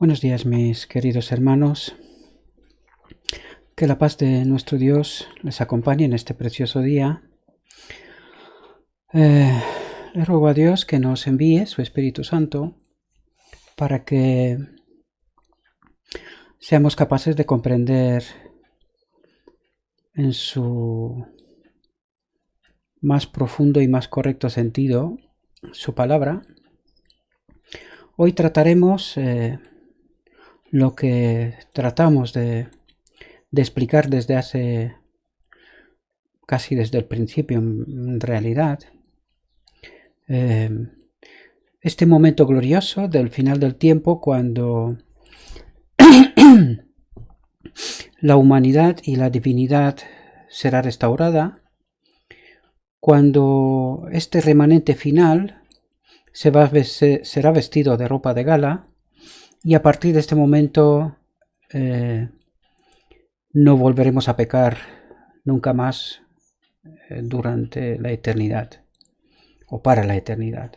Buenos días, mis queridos hermanos. Que la paz de nuestro Dios les acompañe en este precioso día. Le ruego a Dios que nos envíe su Espíritu Santo para que seamos capaces de comprender en su más profundo y más correcto sentido su palabra. Hoy trataremos lo que tratamos de explicar desde hace casi desde el principio en realidad, este momento glorioso del final del tiempo, cuando la humanidad y la divinidad será restaurada, cuando este remanente final será vestido de ropa de gala, y a partir de este momento no volveremos a pecar nunca más durante la eternidad o para la eternidad.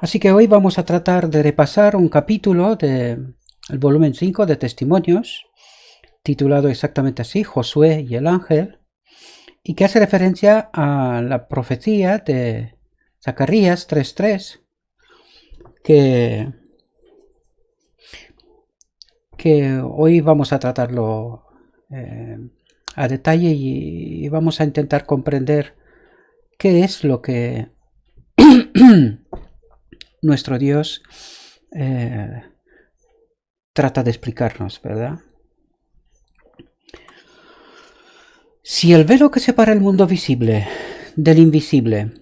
Así que hoy vamos a tratar de repasar un capítulo del volumen 5 de Testimonios, titulado exactamente así, Josué y el ángel, y que hace referencia a la profecía de Zacarías 3:3, que hoy vamos a tratarlo a detalle y vamos a intentar comprender qué es lo que nuestro Dios trata de explicarnos, ¿verdad? Si el velo que separa el mundo visible del invisible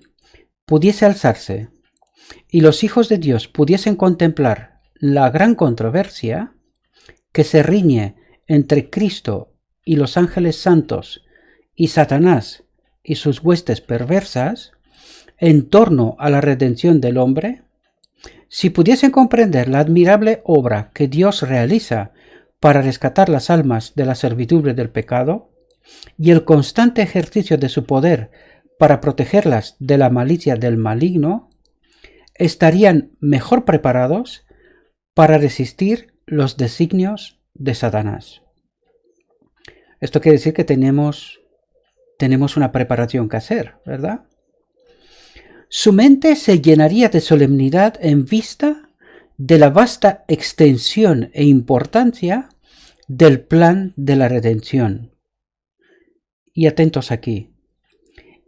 pudiese alzarse y los hijos de Dios pudiesen contemplar la gran controversia que se riñe entre Cristo y los ángeles santos y Satanás y sus huestes perversas en torno a la redención del hombre, si pudiesen comprender la admirable obra que Dios realiza para rescatar las almas de la servidumbre del pecado y el constante ejercicio de su poder para protegerlas de la malicia del maligno, estarían mejor preparados para resistir los designios de Satanás. Esto quiere decir que tenemos una preparación que hacer, ¿verdad? Su mente se llenaría de solemnidad en vista de la vasta extensión e importancia del plan de la redención. Y atentos aquí.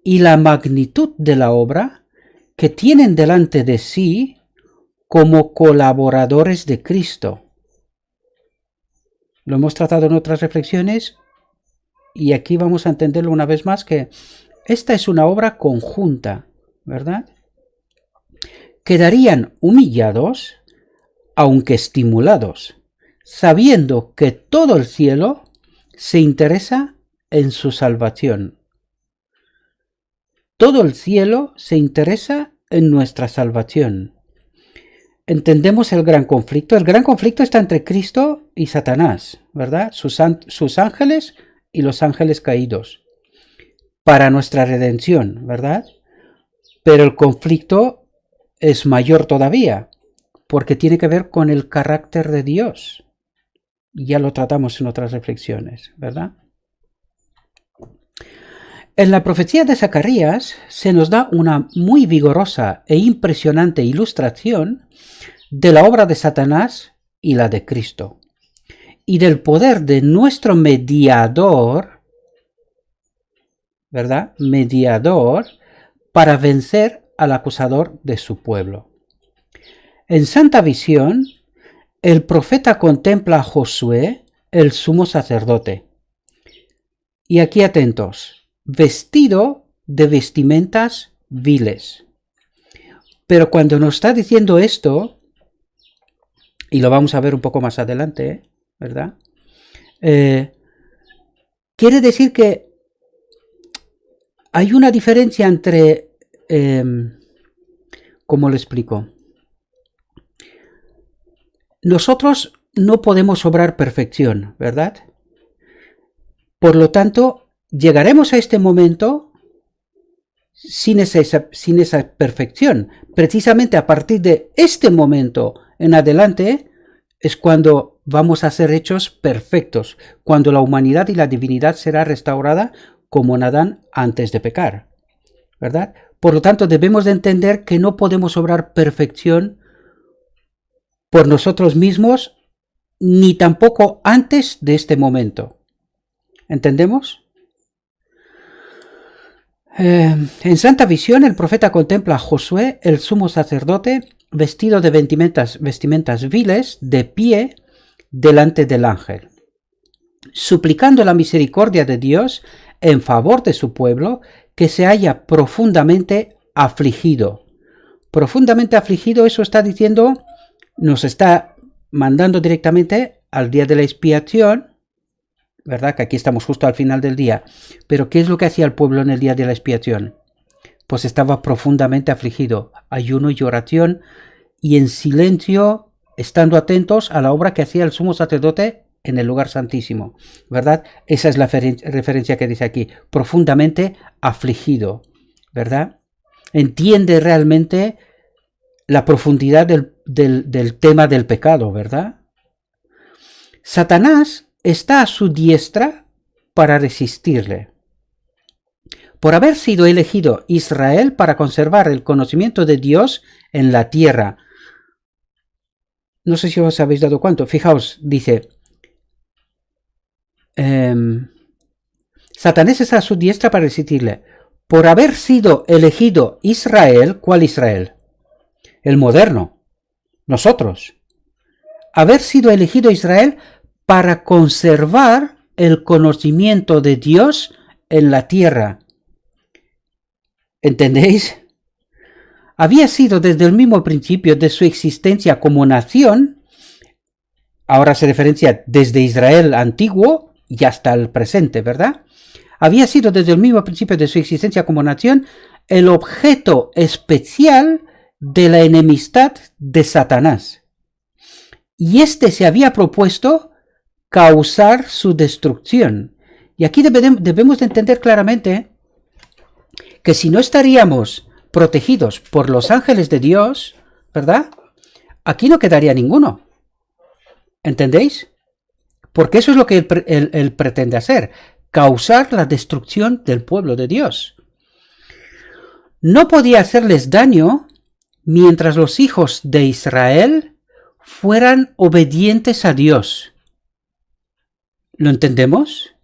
Y la magnitud de la obra que tienen delante de sí como colaboradores de Cristo. Lo hemos tratado en otras reflexiones y aquí vamos a entenderlo una vez más, que esta es una obra conjunta, ¿verdad? Quedarían humillados, aunque estimulados, sabiendo que todo el cielo se interesa en su salvación. Todo el cielo se interesa en nuestra salvación. Entendemos el gran conflicto. El gran conflicto está entre Cristo y Satanás, ¿verdad? Sus ángeles y los ángeles caídos, para nuestra redención, ¿verdad? Pero el conflicto es mayor todavía, porque tiene que ver con el carácter de Dios. Ya lo tratamos en otras reflexiones, ¿verdad? En la profecía de Zacarías se nos da una muy vigorosa e impresionante ilustración de la obra de Satanás y la de Cristo, y del poder de nuestro mediador, ¿verdad? Mediador para vencer al acusador de su pueblo. En santa visión, el profeta contempla a Josué, el sumo sacerdote. Y aquí atentos, vestido de vestimentas viles. Pero cuando nos está diciendo esto, y lo vamos a ver un poco más adelante, ¿verdad? Quiere decir que hay una diferencia entre, ¿cómo lo explico? Nosotros no podemos obrar perfección, ¿verdad? Por lo tanto, llegaremos a este momento sin esa perfección. Precisamente a partir de este momento en adelante es cuando vamos a ser hechos perfectos, cuando la humanidad y la divinidad será restaurada como en Adán antes de pecar, ¿verdad? Por lo tanto, debemos de entender que no podemos obrar perfección por nosotros mismos, ni tampoco antes de este momento. ¿Entendemos? En Santa Visión, el profeta contempla a Josué, el sumo sacerdote, vestido de vestimentas viles, de pie delante del ángel, suplicando la misericordia de Dios en favor de su pueblo, que se halla profundamente afligido. Profundamente afligido, eso está diciendo, nos está mandando directamente al día de la expiación, ¿verdad? Que aquí estamos justo al final del día. Pero ¿qué es lo que hacía el pueblo en el día de la expiación? Pues estaba profundamente afligido, ayuno y oración, y en silencio, estando atentos a la obra que hacía el sumo sacerdote en el lugar santísimo, ¿verdad? Esa es la referencia que dice aquí, profundamente afligido, ¿verdad? Entiende realmente la profundidad del tema del pecado, ¿verdad? Satanás está a su diestra para resistirle. Por haber sido elegido Israel para conservar el conocimiento de Dios en la tierra. No sé si os habéis dado cuenta. Fijaos, dice, Satanás está a su diestra para resistirle. Por haber sido elegido Israel, ¿cuál Israel? El moderno, nosotros. Haber sido elegido Israel para conservar el conocimiento de Dios en la tierra. ¿Entendéis? Había sido desde el mismo principio de su existencia como nación, ahora se referencia desde Israel antiguo y hasta el presente, ¿verdad? Había sido desde el mismo principio de su existencia como nación el objeto especial de la enemistad de Satanás. Y éste se había propuesto causar su destrucción. Y aquí debemos de entender claramente que si no estaríamos protegidos por los ángeles de Dios, ¿verdad? Aquí no quedaría ninguno. ¿Entendéis? Porque eso es lo que él pretende hacer, causar la destrucción del pueblo de Dios. No podía hacerles daño mientras los hijos de Israel fueran obedientes a Dios. ¿Lo entendemos?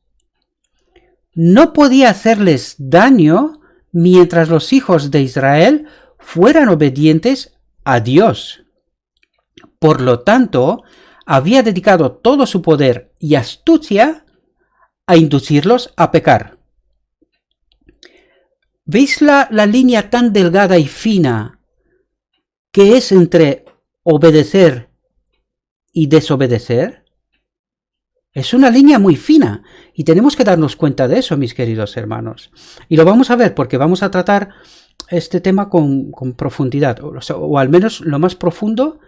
No podía hacerles daño mientras los hijos de Israel fueran obedientes a Dios. Por lo tanto, había dedicado todo su poder y astucia a inducirlos a pecar. ¿Veis la línea tan delgada y fina que es entre obedecer y desobedecer? Es una línea muy fina y tenemos que darnos cuenta de eso, mis queridos hermanos. Y lo vamos a ver porque vamos a tratar este tema con profundidad, o al menos lo más profundo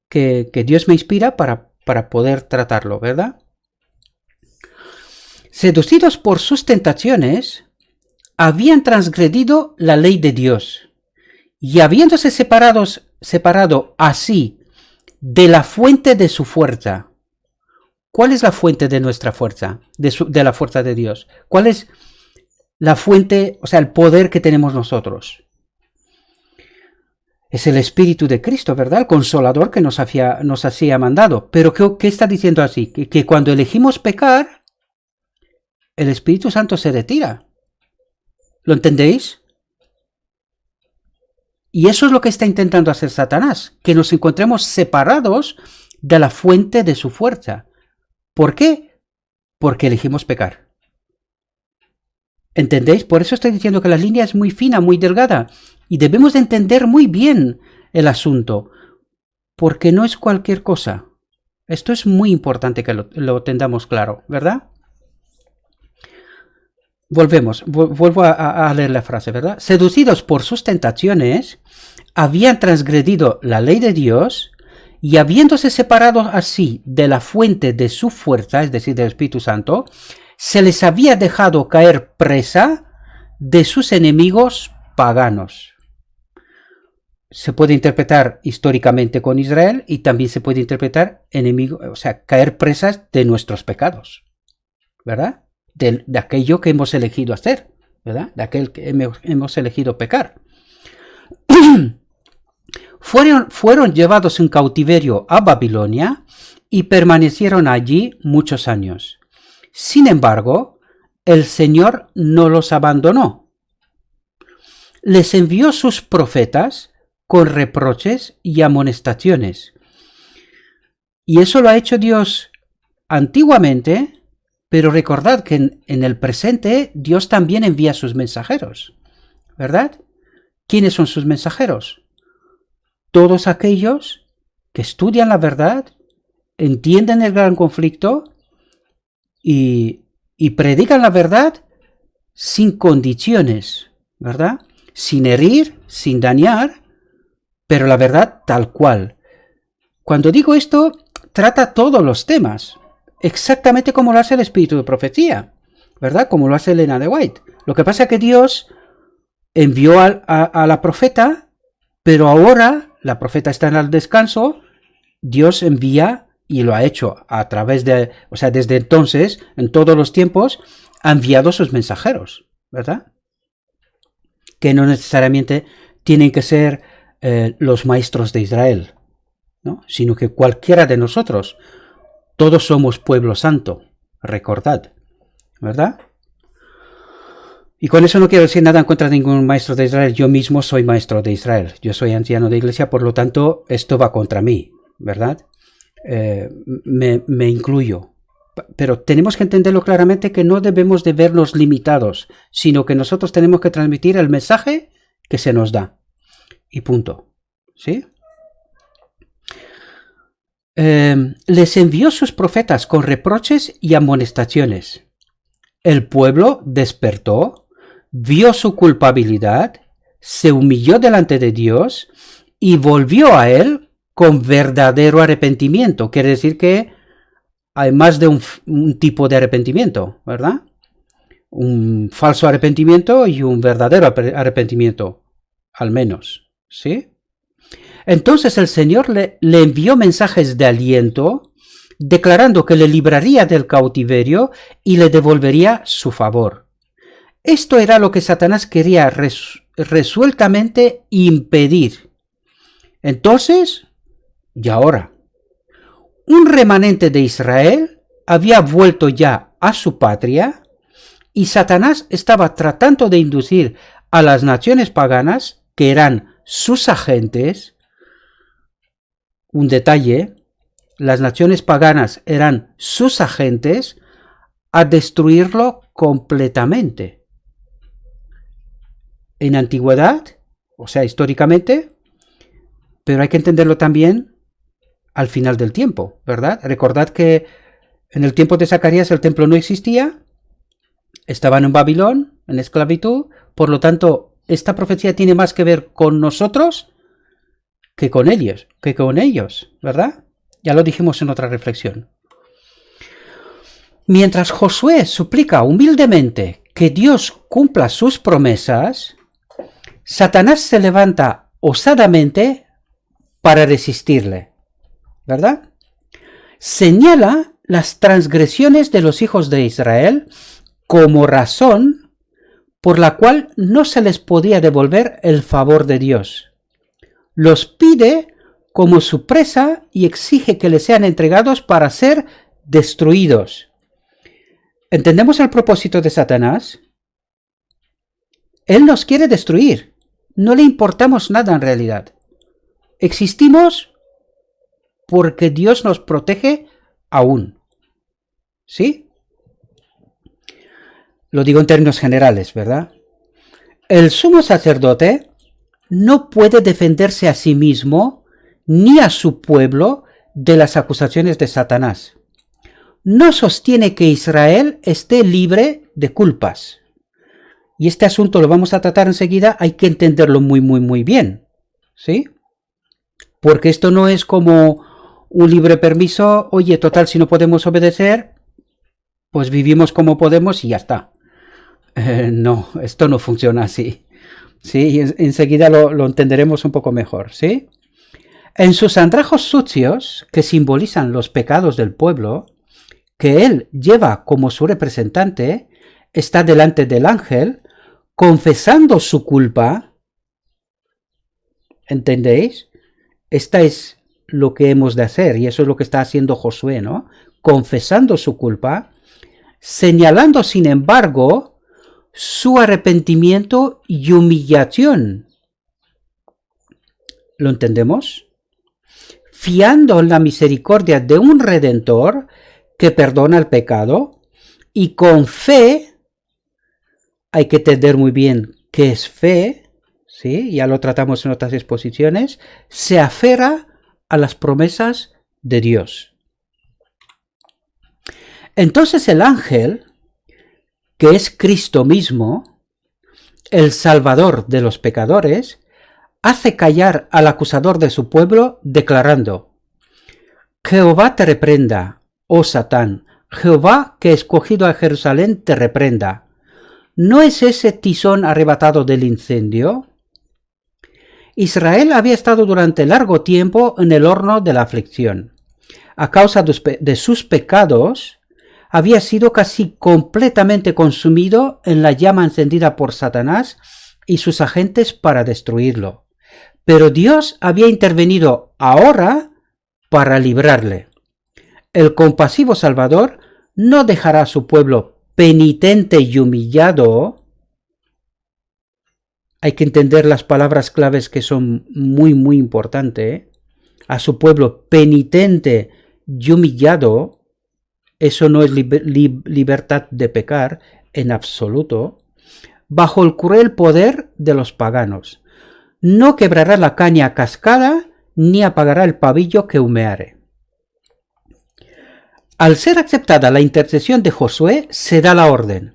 que Dios me inspira para poder tratarlo, ¿verdad? Seducidos por sus tentaciones, habían transgredido la ley de Dios y habiéndose separado así de la fuente de su fuerza. ¿Cuál es la fuente de nuestra fuerza? De la fuerza de Dios. ¿Cuál es la fuente, o sea, el poder que tenemos nosotros? Es el Espíritu de Cristo, ¿verdad? El Consolador que nos hacía mandado. Pero ¿qué está diciendo así? Que cuando elegimos pecar, el Espíritu Santo se retira. ¿Lo entendéis? Y eso es lo que está intentando hacer Satanás, que nos encontremos separados de la fuente de su fuerza. ¿Por qué? Porque elegimos pecar. ¿Entendéis? Por eso estoy diciendo que la línea es muy fina, muy delgada, y debemos de entender muy bien el asunto, porque no es cualquier cosa. Esto es muy importante que lo tengamos claro, ¿verdad? Vuelvo a leer la frase, ¿verdad? Seducidos por sus tentaciones, habían transgredido la ley de Dios y habiéndose separado así de la fuente de su fuerza, es decir, del Espíritu Santo, se les había dejado caer presa de sus enemigos paganos. se puede interpretar históricamente con Israel y también se puede interpretar enemigo, o sea, caer presas de nuestros pecados, ¿verdad? De aquello que hemos elegido hacer, ¿verdad? De aquel que hemos elegido pecar. Fueron llevados en cautiverio a Babilonia y permanecieron allí muchos años. Sin embargo, el Señor no los abandonó. Les envió sus profetas con reproches y amonestaciones. Y eso lo ha hecho Dios antiguamente, pero recordad que en el presente Dios también envía sus mensajeros, ¿verdad? ¿Quiénes son sus mensajeros? Todos aquellos que estudian la verdad, entienden el gran conflicto y predican la verdad sin condiciones, ¿verdad? Sin herir, sin dañar, pero la verdad tal cual. Cuando digo esto, trata todos los temas, exactamente como lo hace el espíritu de profecía, ¿verdad? Como lo hace Elena de White. Lo que pasa es que Dios envió a la profeta, pero ahora la profeta está en el descanso, Dios envía, y lo ha hecho a través de, o sea, desde entonces, en todos los tiempos, ha enviado sus mensajeros, ¿verdad? Que no necesariamente tienen que ser los maestros de Israel, ¿no? Sino que cualquiera de nosotros, todos somos pueblo santo, recordad, ¿verdad? Y con eso no quiero decir nada en contra de ningún maestro de Israel. Yo mismo soy maestro de Israel. Yo soy anciano de iglesia, por lo tanto, esto va contra mí, ¿verdad? Me incluyo. Pero tenemos que entenderlo claramente, que no debemos de vernos limitados, sino que nosotros tenemos que transmitir el mensaje que se nos da. Y punto. ¿Sí? Les envió sus profetas con reproches y amonestaciones. El pueblo despertó, vio su culpabilidad, se humilló delante de Dios y volvió a él con verdadero arrepentimiento. Quiere decir que hay más de un tipo de arrepentimiento, ¿verdad? Un falso arrepentimiento y un verdadero arrepentimiento, al menos, ¿sí? Entonces el Señor le envió mensajes de aliento, declarando que le libraría del cautiverio y le devolvería su favor. Esto era lo que Satanás quería resueltamente impedir. Entonces, y ahora, un remanente de Israel había vuelto ya a su patria y Satanás estaba tratando de inducir a las naciones paganas, que eran sus agentes. Un detalle, las naciones paganas eran sus agentes, a destruirlo completamente. En antigüedad, o sea, históricamente, pero hay que entenderlo también al final del tiempo, ¿verdad? Recordad que en el tiempo de Zacarías el templo no existía, estaban en Babilón, en esclavitud, por lo tanto, esta profecía tiene más que ver con nosotros que con ellos, ¿verdad? Ya lo dijimos en otra reflexión. Mientras Josué suplica humildemente que Dios cumpla sus promesas, Satanás se levanta osadamente para resistirle, ¿verdad? Señala las transgresiones de los hijos de Israel como razón por la cual no se les podía devolver el favor de Dios. Los pide como su presa y exige que les sean entregados para ser destruidos. ¿Entendemos el propósito de Satanás? Él nos quiere destruir. No le importamos nada en realidad. Existimos porque Dios nos protege aún. ¿Sí? Lo digo en términos generales, ¿verdad? El sumo sacerdote no puede defenderse a sí mismo ni a su pueblo de las acusaciones de Satanás. No sostiene que Israel esté libre de culpas. Y este asunto lo vamos a tratar enseguida, hay que entenderlo muy bien, ¿sí? Porque esto no es como un libre permiso, oye, total, si no podemos obedecer, pues vivimos como podemos y ya está. No, esto no funciona así. Sí, y enseguida lo entenderemos un poco mejor, ¿sí? En sus andrajos sucios, que simbolizan los pecados del pueblo, que él lleva como su representante, está delante del ángel, confesando su culpa. ¿Entendéis? Esta es lo que hemos de hacer, y eso es lo que está haciendo Josué, ¿no? Confesando su culpa, señalando, sin embargo, su arrepentimiento y humillación. ¿Lo entendemos? Fiando en la misericordia de un Redentor que perdona el pecado, y con fe, hay que entender muy bien qué es fe, ¿sí? Ya lo tratamos en otras exposiciones, se aferra a las promesas de Dios. Entonces el ángel, que es Cristo mismo, el Salvador de los pecadores, hace callar al acusador de su pueblo, declarando: Jehová te reprenda, oh Satán, Jehová que ha escogido a Jerusalén te reprenda. ¿No es ese tizón arrebatado del incendio? Israel había estado durante largo tiempo en el horno de la aflicción. A causa de sus pecados, había sido casi completamente consumido en la llama encendida por Satanás y sus agentes para destruirlo. Pero Dios había intervenido ahora para librarle. El compasivo Salvador no dejará a su pueblo penitente y humillado. Hay que entender las palabras claves que son muy importantes. A su pueblo penitente y humillado. Eso no es libertad de pecar en absoluto. Bajo el cruel poder de los paganos. No quebrará la caña cascada, ni apagará el pabillo que humeare. Al ser aceptada la intercesión de Josué, se da la orden: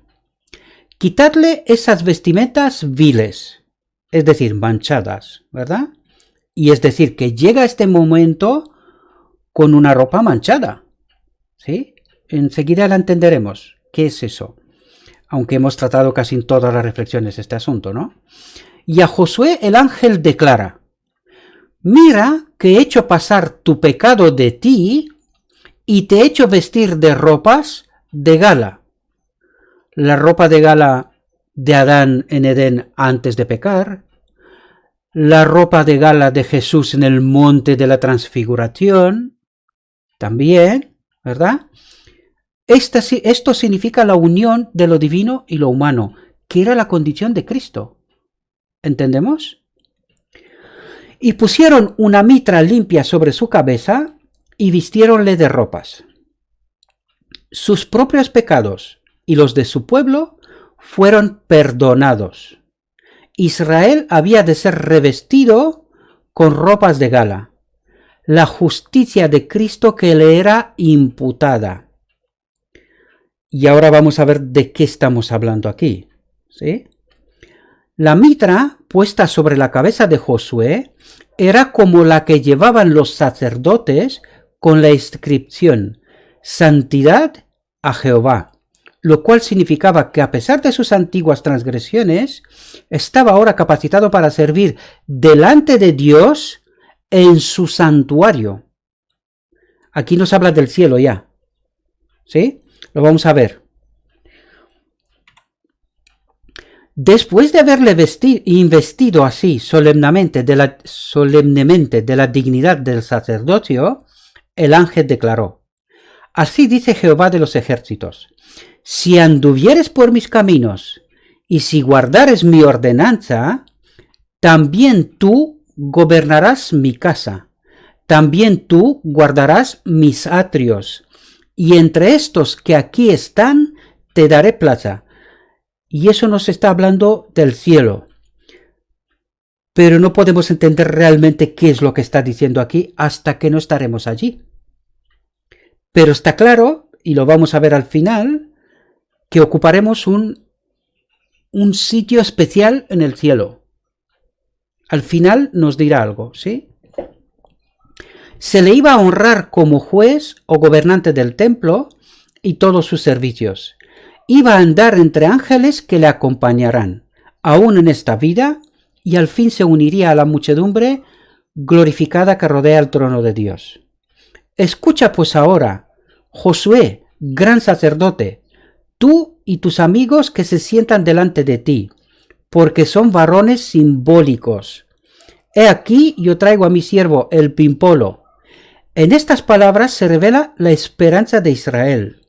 quitadle esas vestimentas viles, es decir, manchadas, ¿verdad? Y es decir, que llega este momento con una ropa manchada, ¿sí? Enseguida la entenderemos. ¿Qué es eso? Aunque hemos tratado casi en todas las reflexiones este asunto, ¿no? Y a Josué el ángel declara: mira que he hecho pasar tu pecado de ti y te he hecho vestir de ropas de gala. La ropa de gala de Adán en Edén antes de pecar, la ropa de gala de Jesús en el monte de la transfiguración, también, ¿verdad? Esto significa la unión de lo divino y lo humano, que era la condición de Cristo. ¿Entendemos? Y pusieron una mitra limpia sobre su cabeza y vistiéronle de ropas. Sus propios pecados y los de su pueblo fueron perdonados. Israel había de ser revestido con ropas de gala, la justicia de Cristo que le era imputada. Y ahora vamos a ver de qué estamos hablando aquí, ¿sí? La mitra puesta sobre la cabeza de Josué era como la que llevaban los sacerdotes con la inscripción Santidad a Jehová, lo cual significaba que a pesar de sus antiguas transgresiones, estaba ahora capacitado para servir delante de Dios en su santuario. Aquí nos habla del cielo ya, ¿sí? Lo vamos a ver. Después de haberle investido así solemnemente de la dignidad del sacerdocio, el ángel declaró: así dice Jehová de los ejércitos: si anduvieres por mis caminos y si guardares mi ordenanza, también tú gobernarás mi casa, también tú guardarás mis atrios, y entre estos que aquí están te daré plaza. Y eso nos está hablando del cielo. Pero no podemos entender realmente qué es lo que está diciendo aquí hasta que no estaremos allí. Pero está claro, y lo vamos a ver al final, que ocuparemos un sitio especial en el cielo. Al final nos dirá algo, ¿sí? Se le iba a honrar como juez o gobernante del templo y todos sus servicios. Iba a andar entre ángeles que le acompañarán, aún en esta vida, y al fin se uniría a la muchedumbre glorificada que rodea el trono de Dios. Escucha pues ahora, Josué, gran sacerdote, tú y tus amigos que se sientan delante de ti, porque son varones simbólicos. He aquí yo traigo a mi siervo el pimpolo. En estas palabras se revela la esperanza de Israel.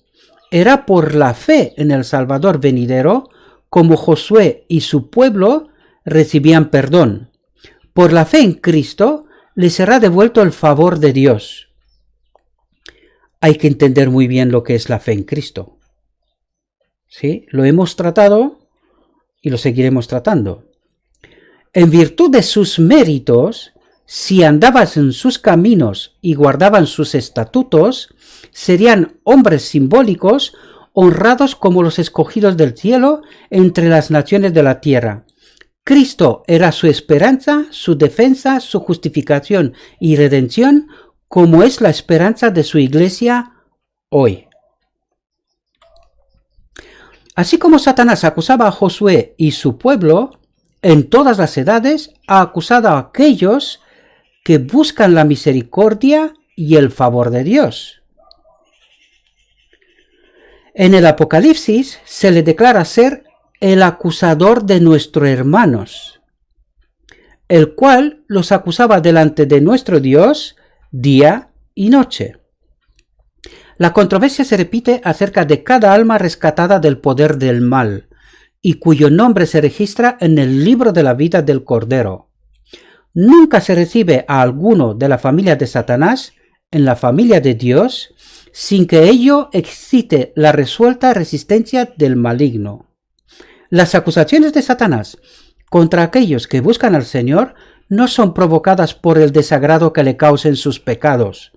Era por la fe en el Salvador venidero como Josué y su pueblo recibían perdón. Por la fe en Cristo les será devuelto el favor de Dios. Hay que entender muy bien lo que es la fe en Cristo. ¿Sí? Lo hemos tratado y lo seguiremos tratando. En virtud de sus méritos, si andaban en sus caminos y guardaban sus estatutos, serían hombres simbólicos, honrados como los escogidos del cielo entre las naciones de la tierra. Cristo era su esperanza, su defensa, su justificación y redención, como es la esperanza de su iglesia hoy. Así como Satanás acusaba a Josué y su pueblo, en todas las edades ha acusado a aquellos que buscan la misericordia y el favor de Dios. En el Apocalipsis se le declara ser el acusador de nuestros hermanos, el cual los acusaba delante de nuestro Dios día y noche. La controversia se repite acerca de cada alma rescatada del poder del mal y cuyo nombre se registra en el libro de la vida del Cordero. Nunca se recibe a alguno de la familia de Satanás en la familia de Dios sin que ello excite la resuelta resistencia del maligno. Las acusaciones de Satanás contra aquellos que buscan al Señor no son provocadas por el desagrado que le causen sus pecados.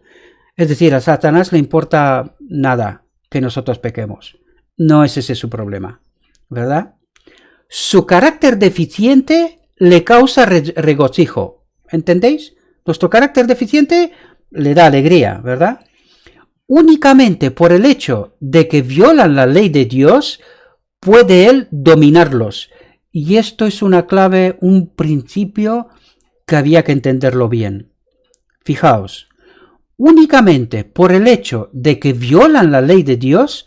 Es decir, a Satanás le importa nada que nosotros pequemos. No es ese su problema, ¿verdad? Su carácter deficiente le causa regocijo. ¿Entendéis? Nuestro carácter deficiente le da alegría, ¿verdad? Únicamente por el hecho de que violan la ley de Dios, puede él dominarlos. Y esto es una clave, un principio que había que entenderlo bien. Fijaos, únicamente por el hecho de que violan la ley de Dios,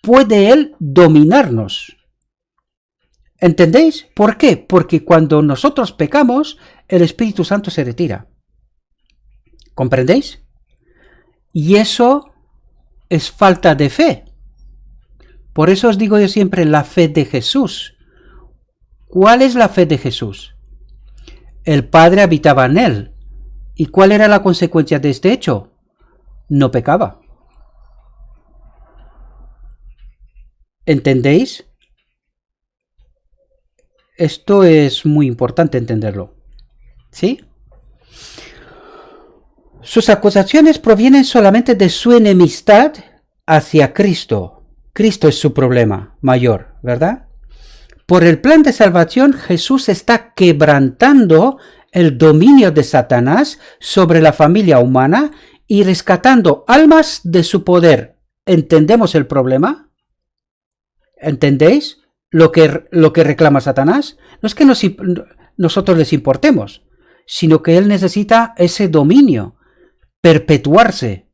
puede él dominarnos. ¿Entendéis? ¿Por qué? Porque cuando nosotros pecamos, el Espíritu Santo se retira. ¿Comprendéis? Y eso es falta de fe. Por eso os digo yo siempre la fe de Jesús. ¿Cuál es la fe de Jesús? El Padre habitaba en él. ¿Y cuál era la consecuencia de este hecho? No pecaba. ¿Entendéis? Esto es muy importante entenderlo. ¿Sí? Sus acusaciones provienen solamente de su enemistad hacia Cristo. Cristo es su problema mayor, ¿verdad? Por el plan de salvación, Jesús está quebrantando el dominio de Satanás sobre la familia humana y rescatando almas de su poder. ¿Entendemos el problema? ¿Entendéis lo que reclama Satanás? No es que nosotros les importemos, sino que él necesita ese dominio, perpetuarse.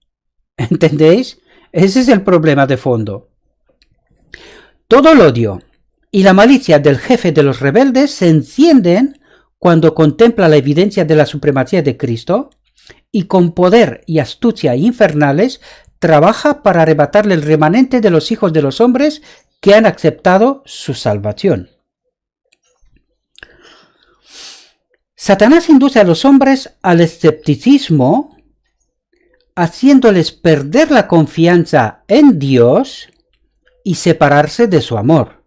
¿Entendéis? Ese es el problema de fondo. Todo el odio y la malicia del jefe de los rebeldes se encienden cuando contempla la evidencia de la supremacía de Cristo y con poder y astucia infernales trabaja para arrebatarle el remanente de los hijos de los hombres que han aceptado su salvación. Satanás induce a los hombres al escepticismo, haciéndoles perder la confianza en Dios y separarse de su amor.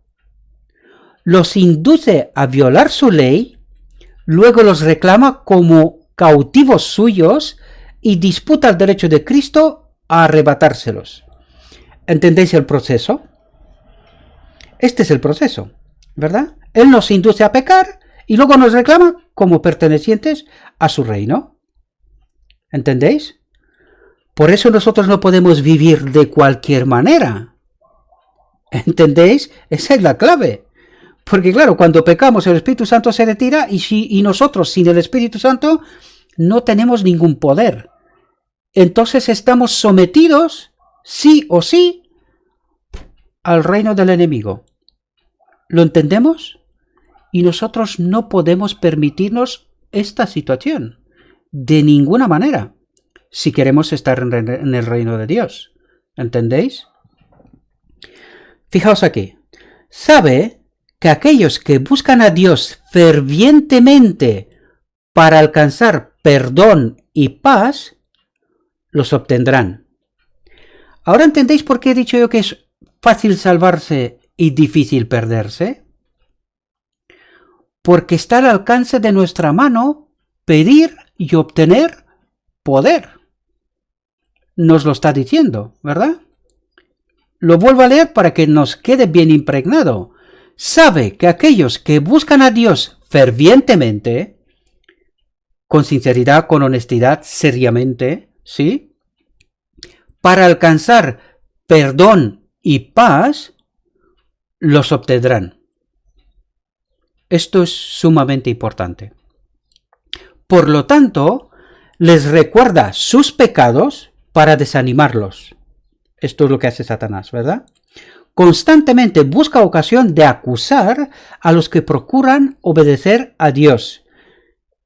Los induce a violar su ley, luego los reclama como cautivos suyos y disputa el derecho de Cristo a arrebatárselos. ¿Entendéis el proceso? Este es el proceso, ¿verdad? Él nos induce a pecar y luego nos reclama como pertenecientes a su reino. ¿Entendéis? Por eso nosotros no podemos vivir de cualquier manera. ¿Entendéis? Esa es la clave. Porque claro, cuando pecamos el Espíritu Santo se retira y nosotros sin el Espíritu Santo no tenemos ningún poder. Entonces estamos sometidos, sí o sí, al reino del enemigo. ¿Lo entendemos? Y nosotros no podemos permitirnos esta situación de ninguna manera si queremos estar en el reino de Dios. ¿Entendéis? Fijaos aquí. Sabe que aquellos que buscan a Dios fervientemente para alcanzar perdón y paz, los obtendrán. ¿Ahora entendéis por qué he dicho yo que es fácil salvarse y difícil perderse? Porque está al alcance de nuestra mano pedir y obtener poder. Nos lo está diciendo, ¿verdad? Lo vuelvo a leer para que nos quede bien impregnado. Sabe que aquellos que buscan a Dios fervientemente, con sinceridad, con honestidad, seriamente, ¿sí? Para alcanzar perdón y paz, los obtendrán. Esto es sumamente importante. Por lo tanto, les recuerda sus pecados para desanimarlos. Esto es lo que hace Satanás, ¿verdad? Constantemente busca ocasión de acusar a los que procuran obedecer a Dios.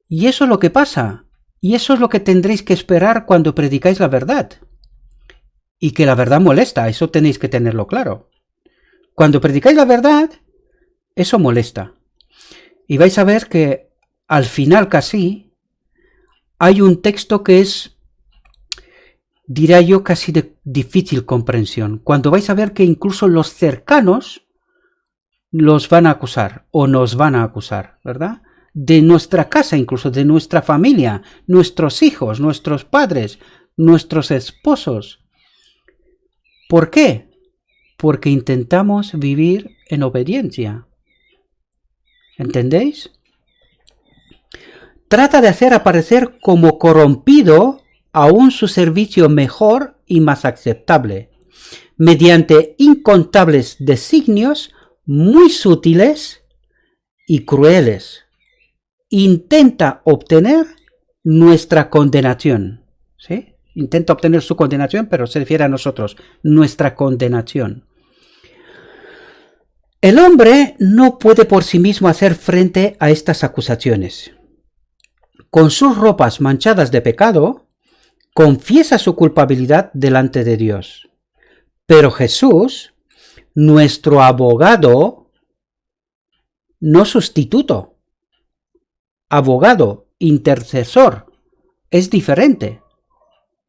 Y eso es lo que pasa. Y eso es lo que tendréis que esperar cuando predicáis la verdad. Y que la verdad molesta, eso tenéis que tenerlo claro. Cuando predicáis la verdad, eso molesta. Y vais a ver que al final casi hay un texto que es, diría yo, casi de difícil comprensión. Cuando vais a ver que incluso los cercanos los van a acusar o nos van a acusar, ¿verdad? De nuestra casa, incluso de nuestra familia, nuestros hijos, nuestros padres, nuestros esposos. ¿Por qué? Porque intentamos vivir en obediencia. ¿Entendéis? Trata de hacer aparecer como corrompido aún su servicio mejor y más aceptable, mediante incontables designios muy sutiles y crueles. Intenta obtener nuestra condenación. ¿Sí? Intenta obtener su condenación, pero se refiere a nosotros, nuestra condenación. El hombre no puede por sí mismo hacer frente a estas acusaciones. Con sus ropas manchadas de pecado, confiesa su culpabilidad delante de Dios. Pero Jesús, nuestro abogado, no sustituto, abogado, intercesor, es diferente,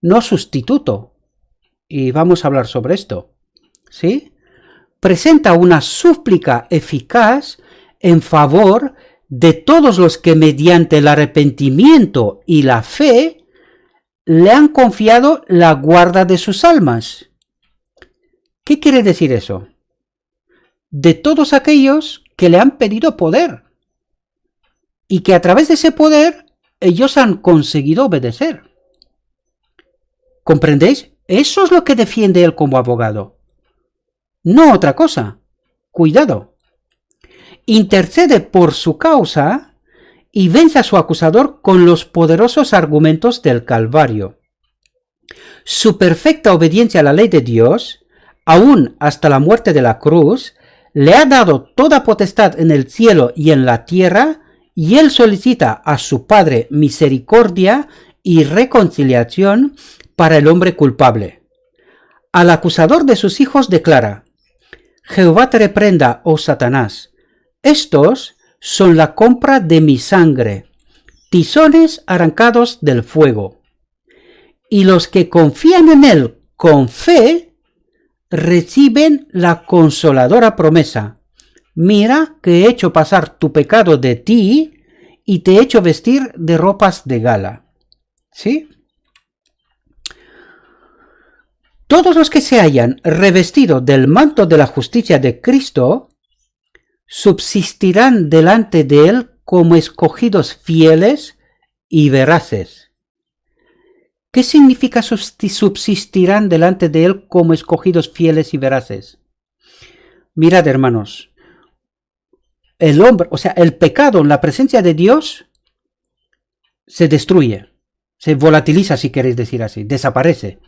no sustituto. Y vamos a hablar sobre esto, ¿sí? Presenta una súplica eficaz en favor de todos los que mediante el arrepentimiento y la fe le han confiado la guarda de sus almas. ¿Qué quiere decir eso? De todos aquellos que le han pedido poder y que a través de ese poder ellos han conseguido obedecer. ¿Comprendéis? Eso es lo que defiende él como abogado. No otra cosa. Cuidado. Intercede por su causa y vence a su acusador con los poderosos argumentos del Calvario. Su perfecta obediencia a la ley de Dios, aún hasta la muerte de la cruz, le ha dado toda potestad en el cielo y en la tierra, y él solicita a su Padre misericordia y reconciliación para el hombre culpable. Al acusador de sus hijos declara: Jehová te reprenda, oh Satanás. Estos son la compra de mi sangre, tizones arrancados del fuego. Y los que confían en él con fe, reciben la consoladora promesa: mira que he hecho pasar tu pecado de ti y te he hecho vestir de ropas de gala. ¿Sí? Todos los que se hayan revestido del manto de la justicia de Cristo subsistirán delante de él como escogidos fieles y veraces. ¿Qué significa subsistirán delante de él como escogidos fieles y veraces? Mirad, hermanos, el hombre, o sea, el pecado en la presencia de Dios se destruye, se volatiliza, si queréis decir así, desaparece.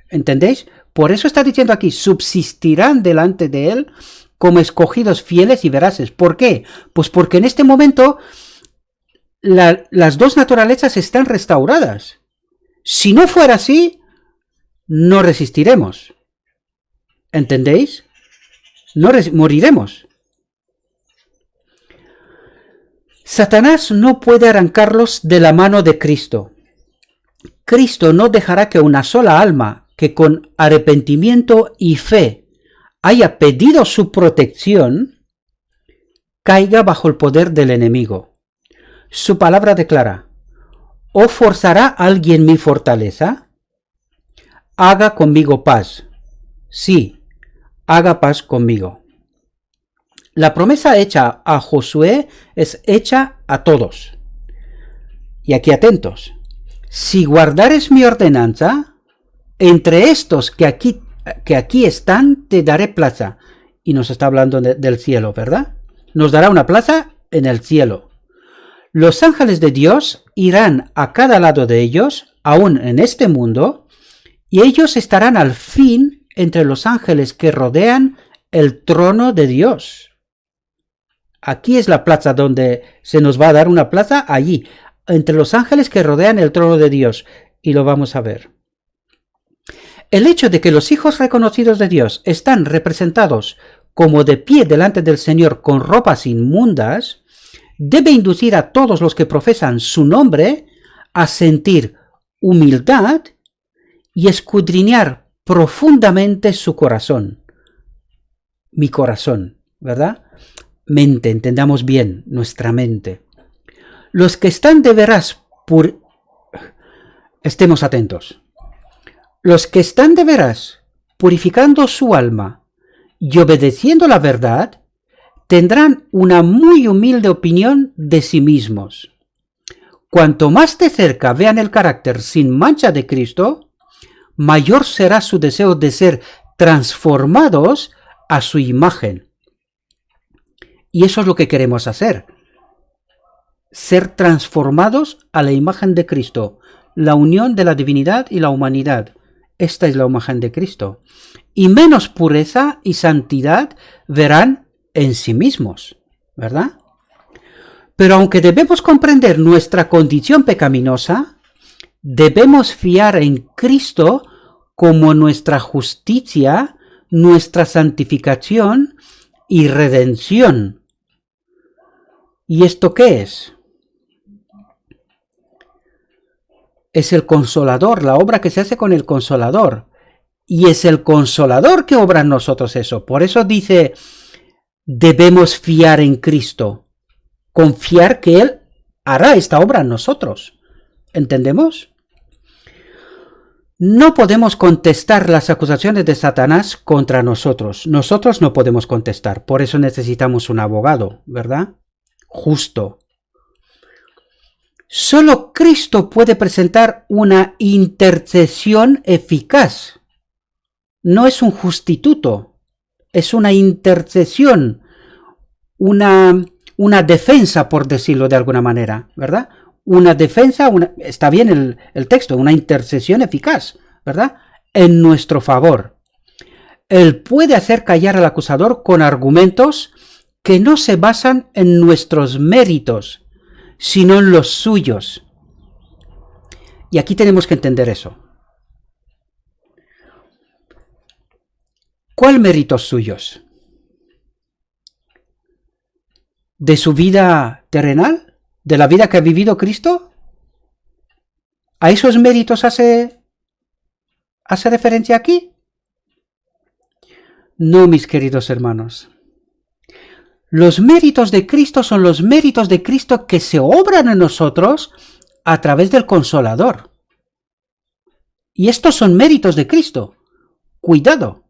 ¿Entendéis? Por eso está diciendo aquí, subsistirán delante de él como escogidos fieles y veraces. ¿Por qué? Pues porque en este momento las dos naturalezas están restauradas. Si no fuera así, no resistiremos. ¿Entendéis? No moriremos. Satanás no puede arrancarlos de la mano de Cristo. Cristo no dejará que una sola alma que con arrepentimiento y fe haya pedido su protección caiga bajo el poder del enemigo. Su palabra declara: ¿o forzará alguien mi fortaleza? Haga conmigo paz. Sí, haga paz conmigo. La promesa hecha a Josué es hecha a todos. Y aquí atentos. Si guardares mi ordenanza, entre estos que aquí están, te daré plaza. Y nos está hablando del cielo, ¿verdad? Nos dará una plaza en el cielo. Los ángeles de Dios irán a cada lado de ellos, aún en este mundo, y ellos estarán al fin entre los ángeles que rodean el trono de Dios. Aquí es la plaza donde se nos va a dar una plaza, allí, entre los ángeles que rodean el trono de Dios. Y lo vamos a ver. El hecho de que los hijos reconocidos de Dios están representados como de pie delante del Señor con ropas inmundas, debe inducir a todos los que profesan su nombre a sentir humildad y escudriñar profundamente su corazón. Mi corazón, ¿verdad? Mente, entendamos bien, nuestra mente. Los que están de veras estemos atentos. Los que están de veras purificando su alma y obedeciendo la verdad, tendrán una muy humilde opinión de sí mismos. Cuanto más de cerca vean el carácter sin mancha de Cristo, mayor será su deseo de ser transformados a su imagen. Y eso es lo que queremos hacer. Ser transformados a la imagen de Cristo. La unión de la divinidad y la humanidad. Esta es la imagen de Cristo. Y menos pureza y santidad verán en sí mismos, ¿verdad? Pero aunque debemos comprender nuestra condición pecaminosa, debemos fiar en Cristo como nuestra justicia, nuestra santificación y redención. ¿Y esto qué es? Es el Consolador, la obra que se hace con el Consolador. Y es el Consolador que obra en nosotros eso. Por eso dice, debemos fiar en Cristo. Confiar que Él hará esta obra en nosotros. ¿Entendemos? No podemos contestar las acusaciones de Satanás contra nosotros. Nosotros no podemos contestar. Por eso necesitamos un abogado, ¿verdad? Justo. Solo Cristo puede presentar una intercesión eficaz. No es un sustituto, es una intercesión, una defensa, por decirlo de alguna manera, ¿verdad? Una defensa, está bien el texto, una intercesión eficaz, ¿verdad? En nuestro favor. Él puede hacer callar al acusador con argumentos que no se basan en nuestros méritos, sino en los suyos. Y aquí tenemos que entender eso. ¿Cuál méritos suyos? ¿De su vida terrenal? ¿De la vida que ha vivido Cristo? ¿A esos méritos hace referencia aquí? No, mis queridos hermanos. Los méritos de Cristo son los méritos de Cristo que se obran en nosotros a través del Consolador. Y estos son méritos de Cristo. Cuidado.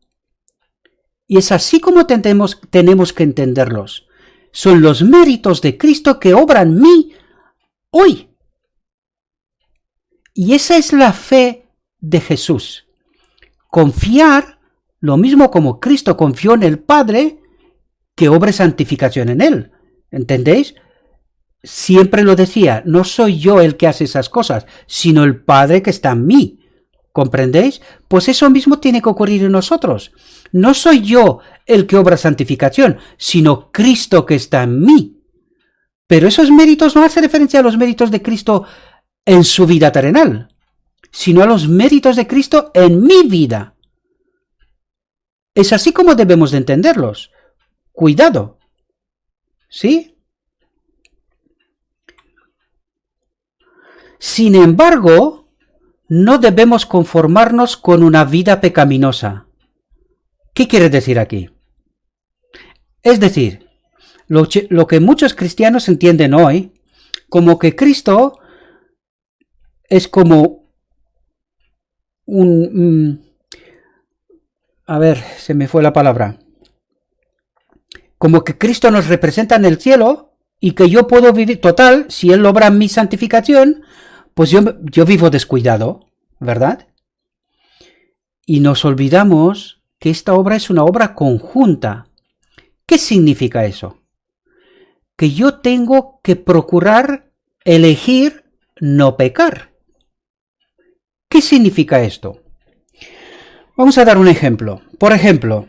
Y es así como tenemos que entenderlos. Son los méritos de Cristo que obran en mí hoy. Y esa es la fe de Jesús. Confiar, lo mismo como Cristo confió en el Padre, que obre santificación en él. ¿Entendéis? Siempre lo decía, no soy yo el que hace esas cosas, sino el Padre que está en mí. ¿Comprendéis? Pues eso mismo tiene que ocurrir en nosotros. No soy yo el que obra santificación, sino Cristo que está en mí. Pero esos méritos no hacen referencia a los méritos de Cristo en su vida terrenal, sino a los méritos de Cristo en mi vida. Es así como debemos de entenderlos. Cuidado. ¿Sí? Sin embargo, no debemos conformarnos con una vida pecaminosa. ¿Qué quiere decir aquí? Es decir, lo que muchos cristianos entienden hoy, como que Cristo es como a ver, se me fue la palabra. Como que Cristo nos representa en el cielo y que yo puedo vivir, total, si Él obra mi santificación, pues yo vivo descuidado, ¿verdad? Y nos olvidamos que esta obra es una obra conjunta. ¿Qué significa eso? Que yo tengo que procurar elegir no pecar. ¿Qué significa esto? Vamos a dar un ejemplo. Por ejemplo,